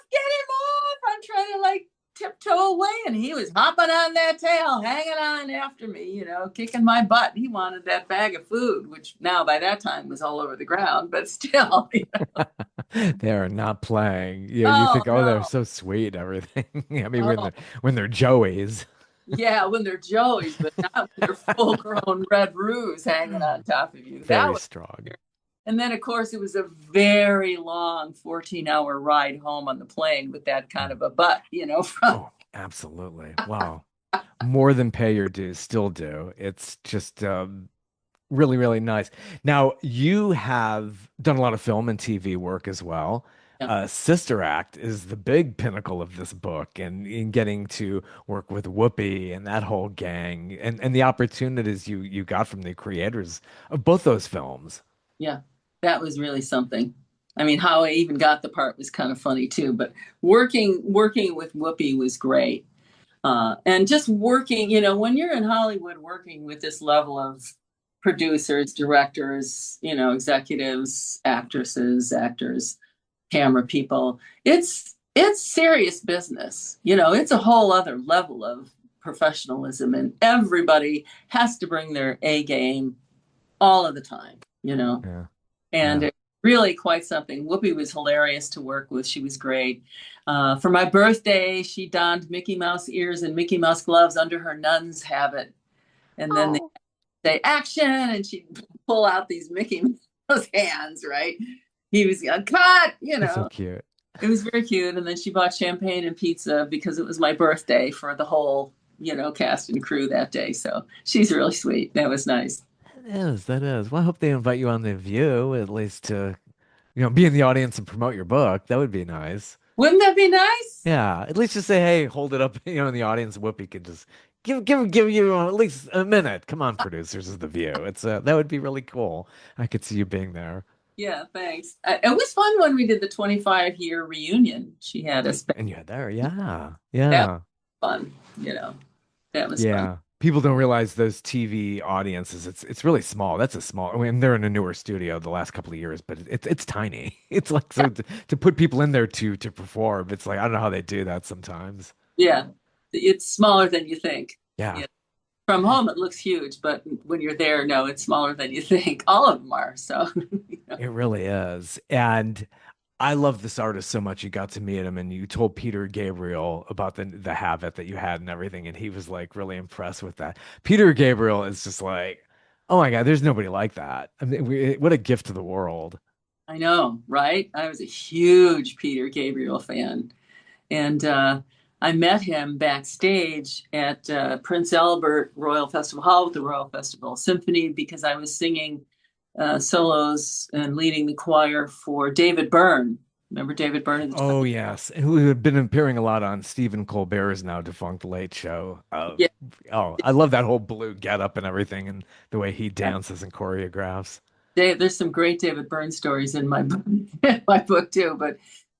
I'm trying to like tiptoe away, and he was hopping on that tail, hanging on after me, kicking my butt. He wanted that bag of food, which now by that time was all over the ground, but still. they are not playing. You Oh think, oh, they're no. so sweet, and everything. I mean, Oh, when they're Joeys. Yeah, when they're Joeys, but not when they're full grown red roos hanging on top of you. That Very was strong. weird. And then, of course, it was a very long 14-hour ride home on the plane with that kind Mm. of a butt, from. Oh, absolutely. Wow. More than pay your dues, still do. It's just really, really nice. Now, you have done a lot of film and TV work as well. Yeah. Sister Act is the big pinnacle of this book, and in getting to work with Whoopi and that whole gang, and the opportunities you got from the creators of both those films. Yeah, that was really something. I mean, how I even got the part was kind of funny too, but working with Whoopi was great. And just working, when you're in Hollywood working with this level of producers, directors, executives, actresses, actors, camera people, it's serious business. It's a whole other level of professionalism, and everybody has to bring their A game all of the time. Yeah, And yeah. it's really quite something. Whoopi was hilarious to work with. She was great. For my birthday, she donned Mickey Mouse ears and Mickey Mouse gloves under her nun's habit. And then they Oh, say action, and she'd pull out these Mickey Mouse hands, right? He was cut, that's so cute. It was very cute. And then she bought champagne and pizza because it was my birthday for the whole, cast and crew that day. So she's really sweet. That was nice. That is, that is. Well, I hope they invite you on The View, at least to, be in the audience and promote your book. That would be nice. Wouldn't that be nice? Yeah, at least just say, hey, hold it up, in the audience. Whoopi could just give you at least a minute. Come on, producers of The View. It's that would be really cool. I could see you being there. Yeah, thanks. It was fun when we did the 25-year reunion. She had us back. And you had there, yeah, That yeah, was fun, you know. That was fun. yeah. People don't realize those TV audiences. It's really small. That's a small. I mean, they're in a newer studio the last couple of years, but it's tiny. It's like so to put people in there to perform. It's like I don't know how they do that sometimes. Yeah, it's smaller than you think. Yeah. Yeah. From home, it looks huge, but when you're there, no, it's smaller than you think. All of them are. So, It really is. And I love this artist so much. You got to meet him and you told Peter Gabriel about the habit that you had and everything, and he was like really impressed with that. Peter Gabriel is just like, oh my God, there's nobody like that. I mean, what a gift to the world. I know, right? I was a huge Peter Gabriel fan. And I met him backstage at Prince Albert Royal Festival Hall with the Royal Festival Symphony because I was singing solos and leading the choir for David Byrne. Remember David Byrne? Oh yes, and who had been appearing a lot on Stephen Colbert's now defunct Late Show. Yeah, Oh, I love that whole blue getup and everything, and the way he yeah. dances and choreographs. There's some great David Byrne stories in my book, my book too. But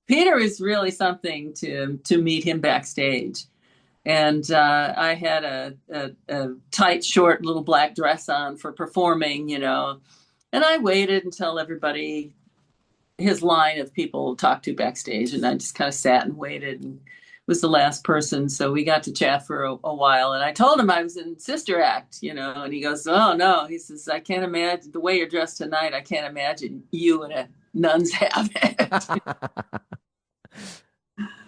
Peter is really something to meet him backstage. And I had a tight, short, little black dress on for performing, and I waited until everybody, his line of people talked to backstage, and I just kind of sat and waited and was the last person. So we got to chat for a while, and I told him I was in Sister Act, and he goes, "Oh no," he says, "I can't imagine the way you're dressed tonight. I can't imagine you in a nun's habit."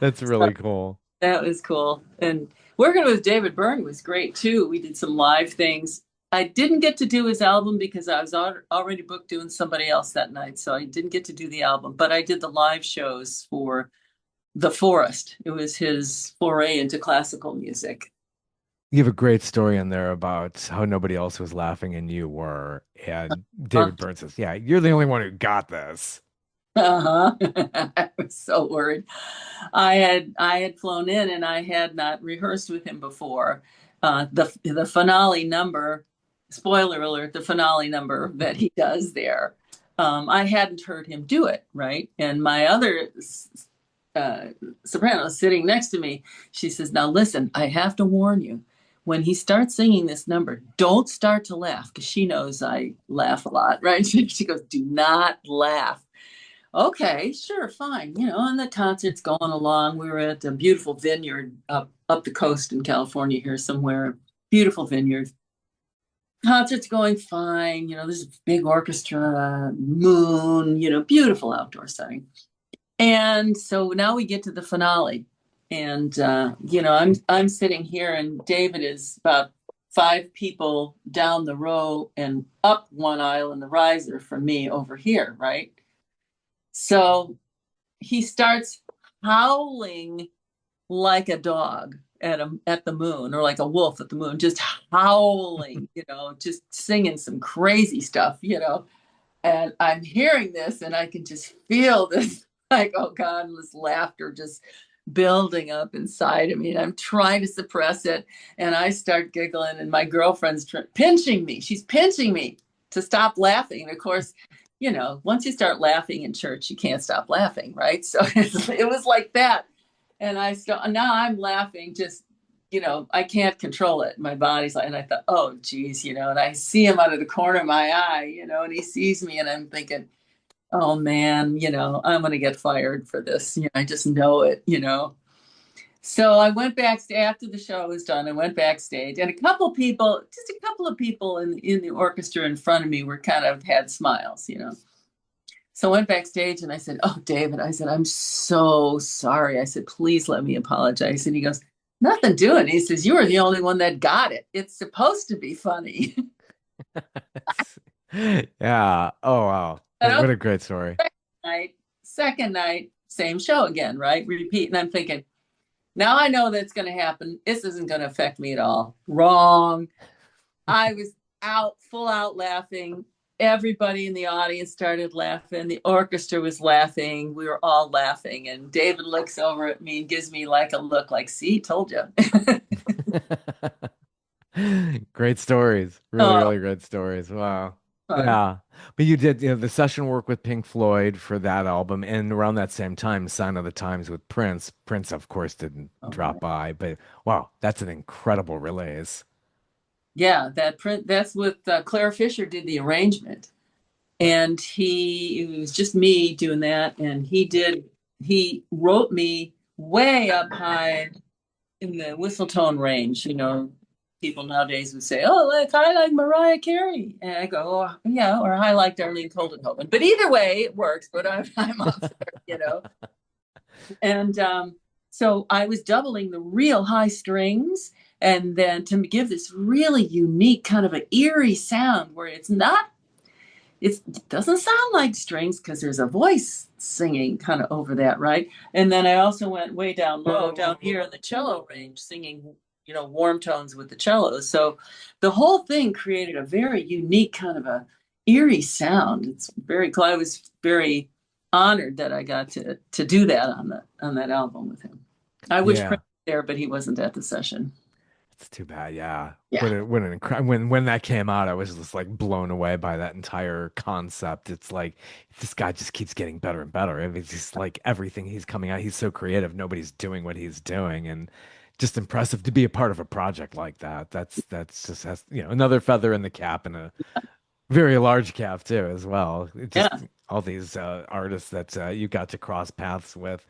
That's So really cool. that was cool. And working with David Byrne was great too. We did some live things. I didn't get to do his album because I was already booked doing somebody else that night. So I didn't get to do the album, but I did the live shows for The Forest. It was his foray into classical music. You have a great story in there about how nobody else was laughing and you were. And Huh? David Byrne says, yeah, you're the only one who got this. Uh-huh. I was so worried. I had flown in and I had not rehearsed with him before. The finale number, spoiler alert, the finale number that he does there. I hadn't heard him do it, right? And my other uh, soprano sitting next to me, she says, "Now listen, I have to warn you. When he starts singing this number, don't start to laugh," because she knows I laugh a lot, right? She goes, "Do not laugh." Okay, sure, fine. And the concert's going along. We were at a beautiful vineyard up the coast in California here somewhere. Beautiful vineyard. Concert's going fine. There's a big orchestra, moon, beautiful outdoor setting. And so now we get to the finale. And I'm sitting here, and David is about 5 people down the row and up one aisle in the riser from me over here, right? So he starts howling like a dog at the moon, or like a wolf at the moon, just howling, just singing some crazy stuff. And I'm hearing this, and I can just feel this, like, oh God, this laughter just building up inside of me. And I'm trying to suppress it. And I start giggling, and my girlfriend's pinching me. She's pinching me to stop laughing. And of course, once you start laughing in church, you can't stop laughing, right? So it was like that. And now I'm laughing, just, I can't control it. My body's like, and I thought, oh, geez, and I see him out of the corner of my eye, and he sees me, and I'm thinking, oh man, I'm going to get fired for this. I just know it. So I went backstage after the show was done. I went backstage, and just a couple of people in the orchestra in front of me were kind of had smiles. So I went backstage, and I said, oh, David, I said, I'm so sorry. I said, please let me apologize. And he goes, nothing doing. He says, you were the only one that got it. It's supposed to be funny. Yeah. Oh, wow. And What okay, a great story. second night, same show again, right? Repeat. And I'm thinking, now I know that's going to happen. This isn't going to affect me at all. Wrong. I was full out laughing. Everybody in the audience started laughing. The orchestra was laughing. We were all laughing. And David looks over at me and gives me like a look like, see, told you. Great stories. Really, Oh, really great stories. Wow. fun. Yeah. But you did, the session work with Pink Floyd for that album, and around that same time, Sign of the Times with Prince. Prince, of course, didn't Oh, drop by, but wow, that's an incredible release. yeah, that's with Claire Fisher did the arrangement. And it was just me doing that. And he wrote me way up high in the whistle tone range. People nowadays would say, oh, like I like Mariah Carey. And I go, oh, yeah, or I like Darlene Koldenhoven. But either way, it works. But I'm up there. And so I was doubling the real high strings, and then to give this really unique kind of an eerie sound where it doesn't sound like strings because there's a voice singing kind of over that, right? And then I also went way down low, down here in the cello range, singing, warm tones with the cellos. So the whole thing created a very unique kind of a eerie sound. It's very cool. I was very honored that I got to do that on that album with him. I wish Yeah. Prince was there, but he wasn't at the session. It's too bad. Yeah. Yeah. When that came out, I was just like blown away by that entire concept. It's like this guy just keeps getting better and better. I mean, it's just like everything he's coming out, he's so creative. Nobody's doing what he's doing, and just impressive to be a part of a project like that. That's just has, another feather in the cap, and a very large cap too, as well. It just Yeah. all these artists that you got to cross paths with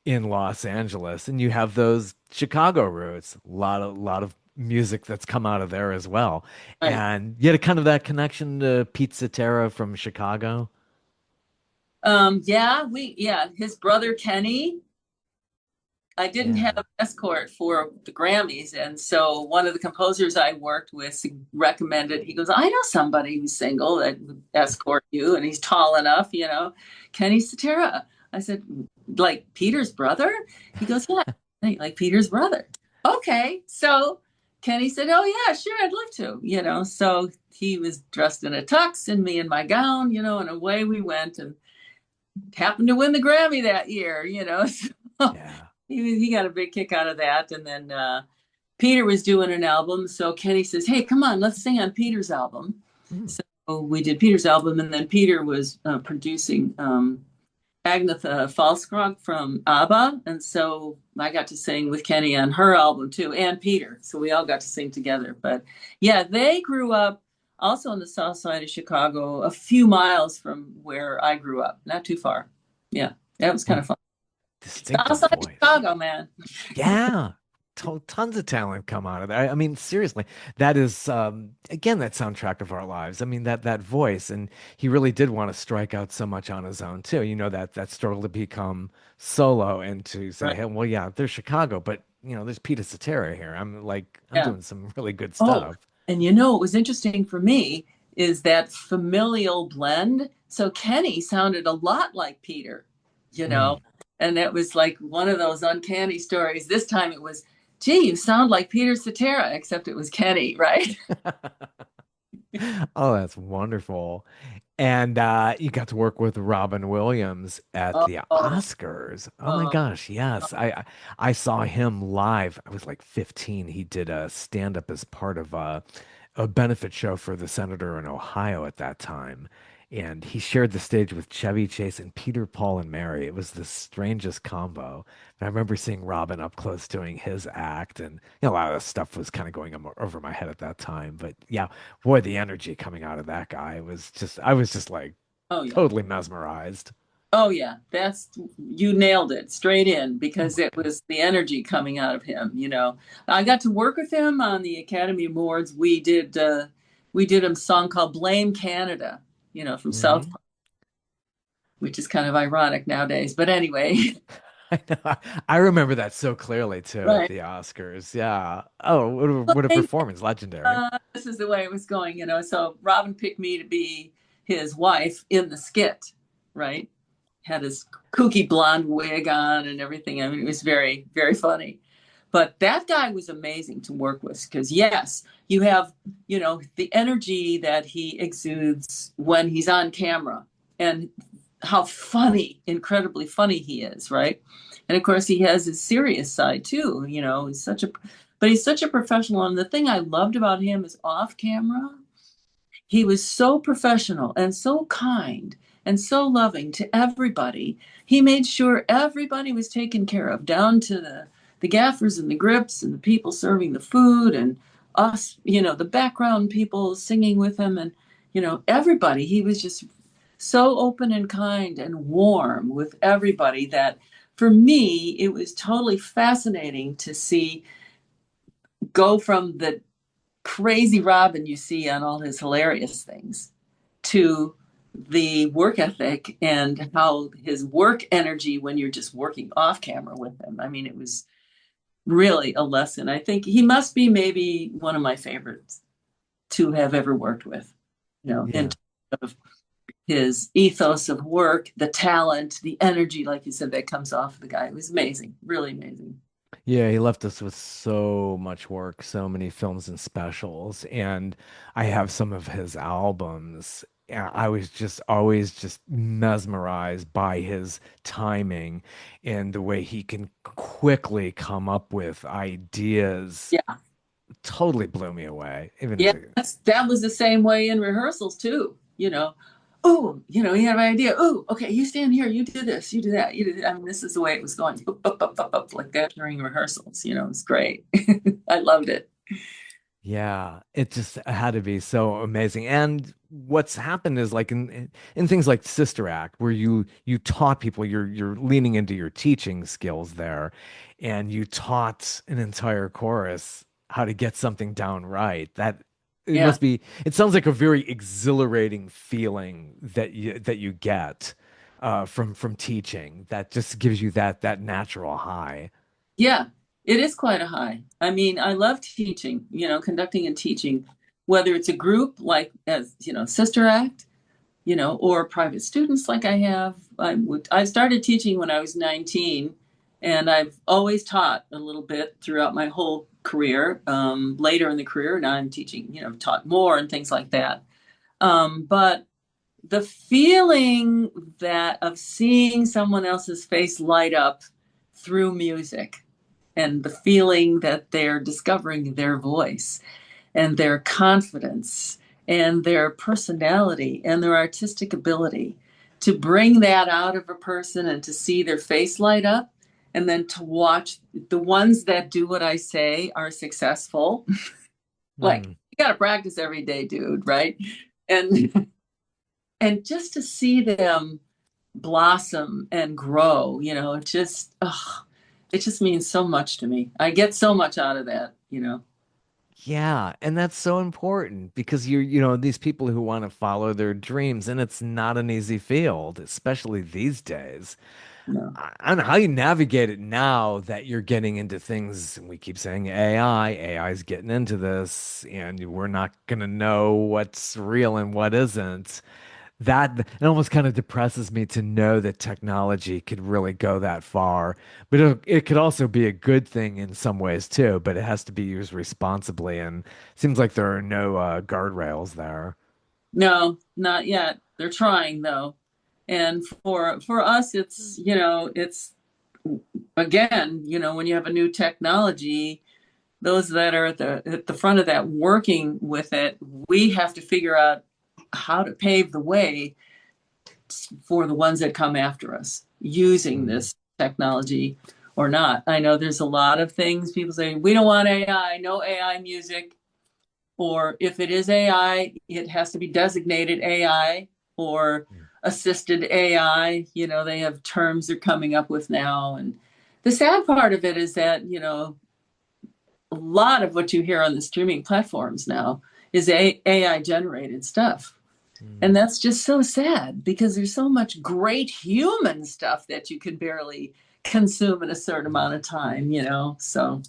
in Los Angeles, and you have those Chicago roots. A lot of music that's come out of there as well, Right. and yet a kind of that connection to Pete Cetera from Chicago. Yeah, his brother Kenny. I didn't have Yeah, an escort for the Grammys, and so one of the composers I worked with recommended. He goes, "I know somebody who's single that would escort you, and he's tall enough. Kenny Cetera." I said, "Like Peter's brother?" He goes, "Yeah, like Peter's brother." Okay, so Kenny said, "Oh yeah, sure, I'd love to." So he was dressed in a tux and me in my gown, and away we went, and happened to win the Grammy that year. So yeah. he got a big kick out of that. And then Peter was doing an album. So Kenny says, hey, come on, let's sing on Peter's album. Mm. So we did Peter's album. And then Peter was producing Agnetha Falskog from ABBA. And so I got to sing with Kenny on her album too, and Peter. So we all got to sing together. But yeah, they grew up also on the south side of Chicago, a few miles from where I grew up, not too far. Yeah, that was kind What of fun. South distinctive side of voice. Chicago, man. Yeah. tons of talent come out of there. I mean, seriously, that is again that soundtrack of our lives. I mean, that voice, and he really did want to strike out so much on his own too. You know, that struggle to become solo and to say, Right. hey, well, yeah, there's Chicago, but you know, there's Peter Cetera here. I'm Yeah. doing some really good Oh, stuff. and you know what was interesting for me is that familial blend. So Kenny sounded a lot like Peter, you know, Mm. and that was like one of those uncanny stories. This time it was, gee, you sound like Peter Cetera, except it was Kenny, right? Oh, that's wonderful. And you got to work with Robin Williams at Oh, the oh, Oscars. Oh my oh, gosh, yes. I saw him live. I was like 15. He did a stand-up as part of a benefit show for the senator in Ohio at that time. And he shared the stage with Chevy Chase and Peter, Paul, and Mary. It was the strangest combo. And I remember seeing Robin up close doing his act, and you know, a lot of stuff was kind of going over my head at that time. But yeah, boy, the energy coming out of that guy was just, I was just like oh yeah. totally mesmerized. Oh yeah. That's you nailed it straight in Oh because my it God. was the energy coming out of him, you know. I got to work with him on the Academy Awards. We did a song called Blame Canada, you know, from South, Hmm. which is kind of ironic nowadays. But anyway, I know. I remember that so clearly too at right. the Oscars. Yeah. Oh, what a performance. Legendary. This is the way it was going, you know. So Robin picked me to be his wife in the skit, right? Had his kooky blonde wig on and everything. I mean, it was very, very funny. But that guy was amazing to work with because, yes, you have, you know, the energy that he exudes when he's on camera and how funny, incredibly funny he is, right? And of course, he has his serious side too. You know, but he's such a professional. And the thing I loved about him is off camera, he was so professional and so kind and so loving to everybody. He made sure everybody was taken care of, down to the gaffers and the grips and the people serving the food and us, you know, the background people singing with him and, you know, everybody. He was just so open and kind and warm with everybody that for me, it was totally fascinating to see go from the crazy Robin you see on all his hilarious things to the work ethic and how his work energy when you're just working off camera with him. I mean, it was really a lesson. I think he must be maybe one of my favorites to have ever worked with, you know, in Yeah. terms of his ethos of work, the talent, the energy, like you said, that comes off the guy. It was amazing, really amazing. Yeah, he left us with so much work, so many films and specials, and I have some of his albums. Yeah, I was just always just mesmerized by his timing and the way he can quickly come up with ideas. Yeah. Totally blew me away. Even as Yeah, a that was the same way in rehearsals too. You know, oh, you know, he had an idea. Oh, okay, you stand here, you do this, you do that, you do that. I mean, this is the way it was going, up, like that during rehearsals. You know, it's great. I loved it. Yeah, it just had to be so amazing. And what's happened is like in things like Sister Act, where you taught people, you're leaning into your teaching skills there, and you taught an entire chorus how to get something down right. That it Yeah, must be, it sounds like a very exhilarating feeling that you get from teaching that just gives you that natural high. yeah, it is quite a high. I mean, I love teaching. You know, conducting and teaching, whether it's a group like as you know, Sister Act, you know, or private students like I have. I started teaching when I was 19, and I've always taught a little bit throughout my whole career. Later in the career, now I'm teaching, you know, taught more and things like that. But the feeling that of seeing someone else's face light up through music and the feeling that they're discovering their voice and their confidence and their personality and their artistic ability to bring that out of a person and to see their face light up and then to watch the ones that do what I say are successful. Like Hmm. you got to practice every day, dude, right? And and just to see them blossom and grow, you know, it just it just means so much to me. I get so much out of that. Yeah, and that's so important because these people who want to follow their dreams, and it's not an easy field, especially these days. No. I don't know how you navigate it now that you're getting into things. We keep saying AI is getting into this, and we're not gonna know what's real and what isn't. That it almost kind of depresses me to know that technology could really go that far. But it could also be a good thing in some ways too, but it has to be used responsibly. And it seems like there are no guardrails there. No, not yet. They're trying though. And for us it's again, when you have a new technology, those that are at the front of that working with it, we have to figure out how to pave the way for the ones that come after us using Mm, this technology or not. I know there's a lot of things people say, we don't want AI, no AI music, or if it is AI, it has to be designated AI or mm, assisted AI. They have terms they're coming up with now. And the sad part of it is that, a lot of what you hear on the streaming platforms now is AI generated stuff. And mm, that's just so sad because there's so much great human stuff that you can barely consume in a certain amount of time. So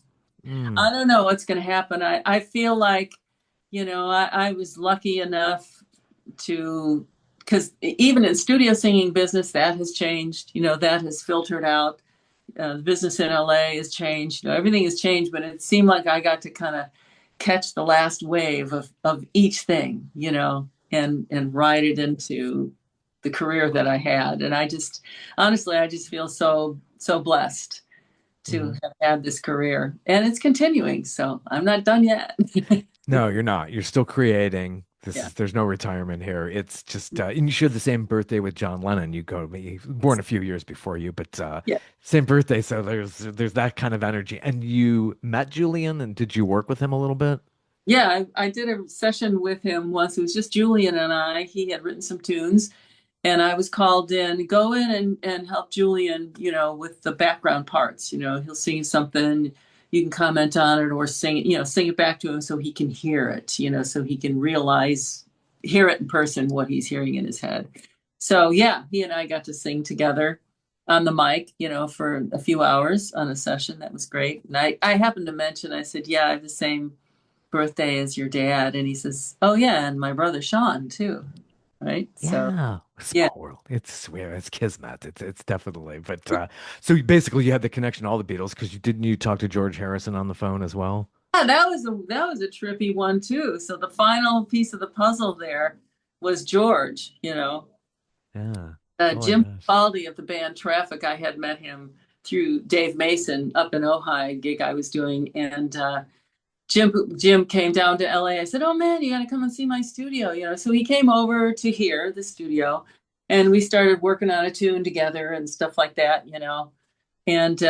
mm, I don't know what's going to happen. I feel like, I was lucky enough to, because even in studio singing business, that has changed, that has filtered out. The business in LA has changed. Everything has changed, but it seemed like I got to kind of catch the last wave of each thing, and ride it into the career that I had. And honestly, I just feel so blessed to mm. have had this career, and it's continuing. So I'm not done yet. No, you're not. You're still creating. Yeah. There's no retirement here. It's just, and you share the same birthday with John Lennon. You go, he was born a few years before you, but Yeah. same birthday. So there's that kind of energy. And you met Julian, and did you work with him a little bit? Yeah, I did a session with him once. It was just Julian and I. He had written some tunes, and I was called in, go in and help Julian, with the background parts. He'll sing something, you can comment on it or sing it back to him so he can hear it, so he can hear it in person, what he's hearing in his head. So yeah, he and I got to sing together on the mic, for a few hours on a session. That was great. And I happened to mention, I said, yeah, I have the same birthday as your dad. And he says, oh yeah, and my brother Sean too. Right. So Yeah, yeah. small world. It's weird. It's kismet. It's definitely. But so basically, you had the connection to all the Beatles because you talk to George Harrison on the phone as well. Yeah, that was a trippy one too. So the final piece of the puzzle there was George. Yeah. Oh my Jim gosh. Baldi of the band Traffic. I had met him through Dave Mason up in Ojai, gig I was doing, and Jim came down to LA. I said, "Oh man, you got to come and see my studio." So he came over to here, the studio, and we started working on a tune together and stuff like that. And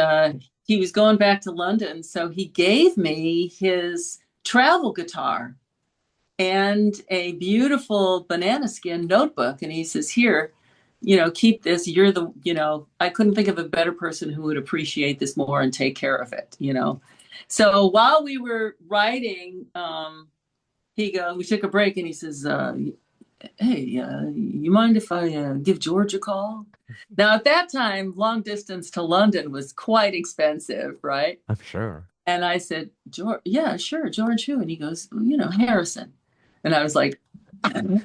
he was going back to London, so he gave me his travel guitar and a beautiful banana skin notebook. And he says, here, keep this. I couldn't think of a better person who would appreciate this more and take care of it. So while we were writing, we took a break and he says, hey, you mind if I give George a call? Now, at that time, long distance to London was quite expensive, right? I'm sure. And I said, George, yeah, sure, George who? And he goes, well, Harrison. And I was like, okay,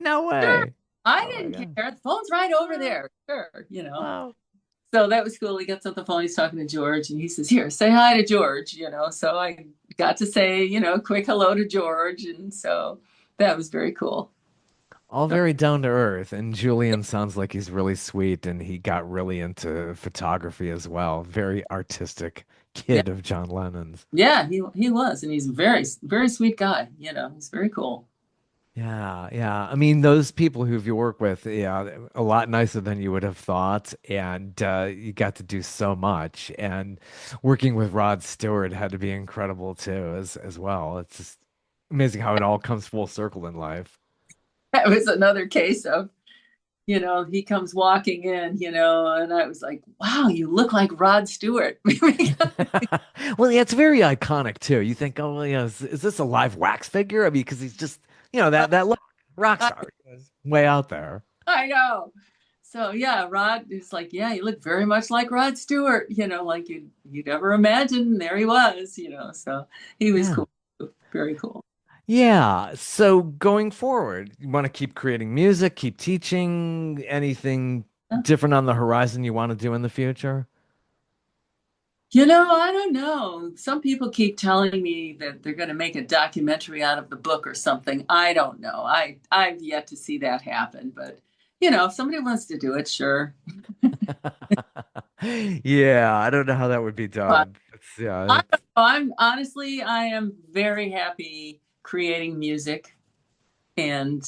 No sure. way. I Oh my didn't God. care. The phone's right over there. Sure. Wow. So that was cool. He gets on the phone, he's talking to George, and he says, here, say hi to George. So I got to say, quick hello to George. And so that was very cool. All very down to earth. And Julian sounds like he's really sweet and he got really into photography as well. Very artistic Yeah. kid of John Lennon's. Yeah, he was. And he's a very, very sweet guy. He's very cool. Yeah, yeah. I mean, those people who you work with, yeah, a lot nicer than you would have thought. And you got to do so much. And working with Rod Stewart had to be incredible too, as well. It's just amazing how it all comes full circle in life. That was another case of he comes walking in, and I was like, wow, you look like Rod Stewart. Well, yeah, it's very iconic too. You think, oh, well, is this a live wax figure? I mean, because he's just, that rock I, star is way out there. I know. So yeah, Rod is like, yeah, you look very much like Rod Stewart, like you'd ever imagine. And there he was, so he was Yeah. cool, very cool. Yeah. So going forward, you want to keep creating music, keep teaching, anything different on the horizon you want to do in the future? I don't know. Some people keep telling me that they're going to make a documentary out of the book or something. I don't know. I've yet to see that happen, but if somebody wants to do it, sure. Yeah, I don't know how that would be But done. I don't know. I'm honestly, I am very happy creating music and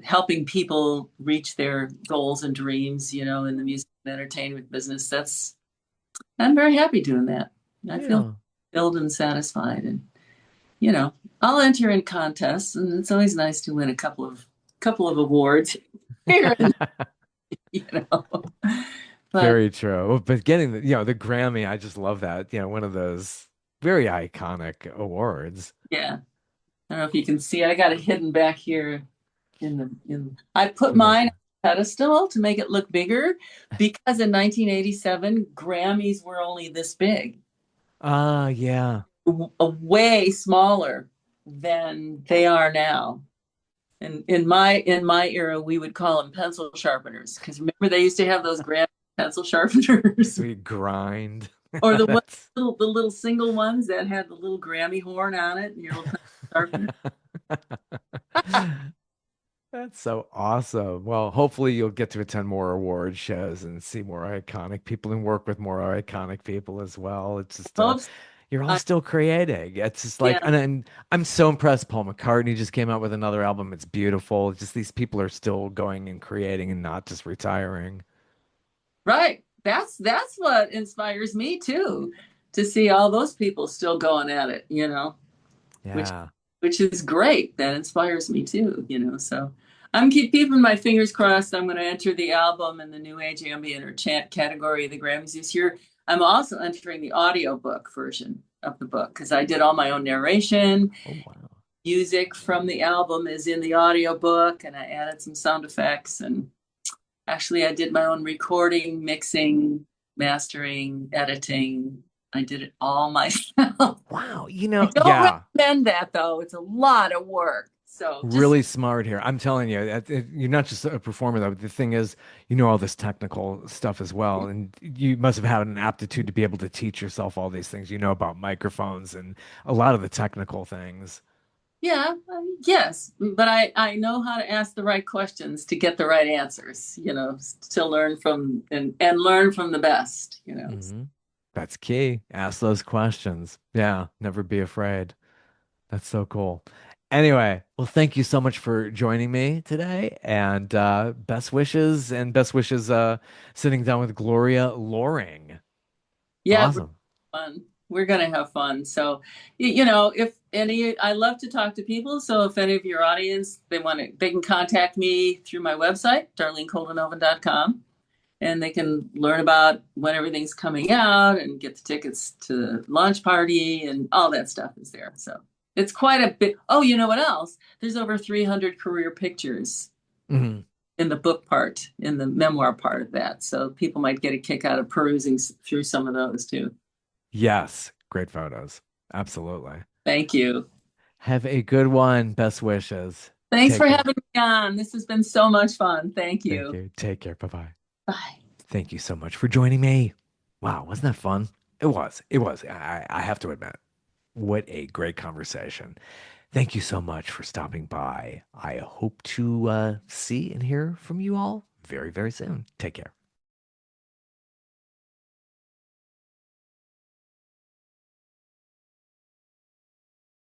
helping people reach their goals and dreams, in the music and entertainment business. I'm very happy doing that. I feel Yeah. fulfilled and satisfied. And, you know, I'll enter in contests, and it's always nice to win a couple of awards here, you know. But Very true. But getting the Grammy, I just love that. One of those very iconic awards. yeah, I don't know if you can see, I got it hidden back here in I put Very mine on cool. a pedestal to make it look bigger because in 1987 Grammys were only this big, Yeah. way smaller than they are now. And in my era, we would call them pencil sharpeners because remember they used to have those Grammy pencil sharpeners, We grind. or That's the little single ones that had the little Grammy horn on it, and your little pencil sharpener. that's so awesome. Well, hopefully you'll get to attend more award shows and see more iconic people and work with more iconic people as well. It's just Hopes, you're all still creating. It's just like, yeah, and I'm so impressed. Paul McCartney just came out with another album. It's beautiful. Just these people are still going and creating and not just retiring. right. That's what inspires me too, to see all those people still going at it, which Yeah. which is great. That inspires me too. So I'm keeping my fingers crossed. I'm going to enter the album in the New Age Ambient or Chant category of the Grammys this year. I'm also entering the audiobook version of the book because I did all my own narration. Oh, wow. Music from the album is in the audiobook, and I added some sound effects. And actually, I did my own recording, mixing, mastering, editing. I did it all myself. Wow. I don't Yeah. recommend that though. It's a lot of work. So just Really smart here. I'm telling you, you're not just a performer though. The thing is, you know all this technical stuff as well, and you must have had an aptitude to be able to teach yourself all these things. You know about microphones and a lot of the technical things. yeah, yes, but I know how to ask the right questions to get the right answers. To learn from and learn from the best. Hmm. That's key. Ask those questions. Yeah, never be afraid. That's so cool. Anyway, well, thank you so much for joining me today, and best wishes sitting down with Gloria Loring. Yeah, we're Awesome. fun. We're gonna have fun. So, if any, I love to talk to people. So if any of your audience they can contact me through my website, darlenekoldenhoven.com, and they can learn about when everything's coming out and get the tickets to the launch party and all that stuff is there. So it's quite a bit. Oh, you know what else? There's over 300 career pictures Mhm. in the book part, in the memoir part of that. So people might get a kick out of perusing through some of those too. Yes, great photos. Absolutely. Thank you. Have a good one. Best wishes. Thanks Take for care. having me on. This has been so much fun. Thank Thank you. you. Take care. Bye-bye. Bye. Thank you so much for joining me. Wow, wasn't that fun? It was. It was. I have to admit, what a great conversation. Thank you so much for stopping by. I hope to see and hear from you all very, very soon. Take care.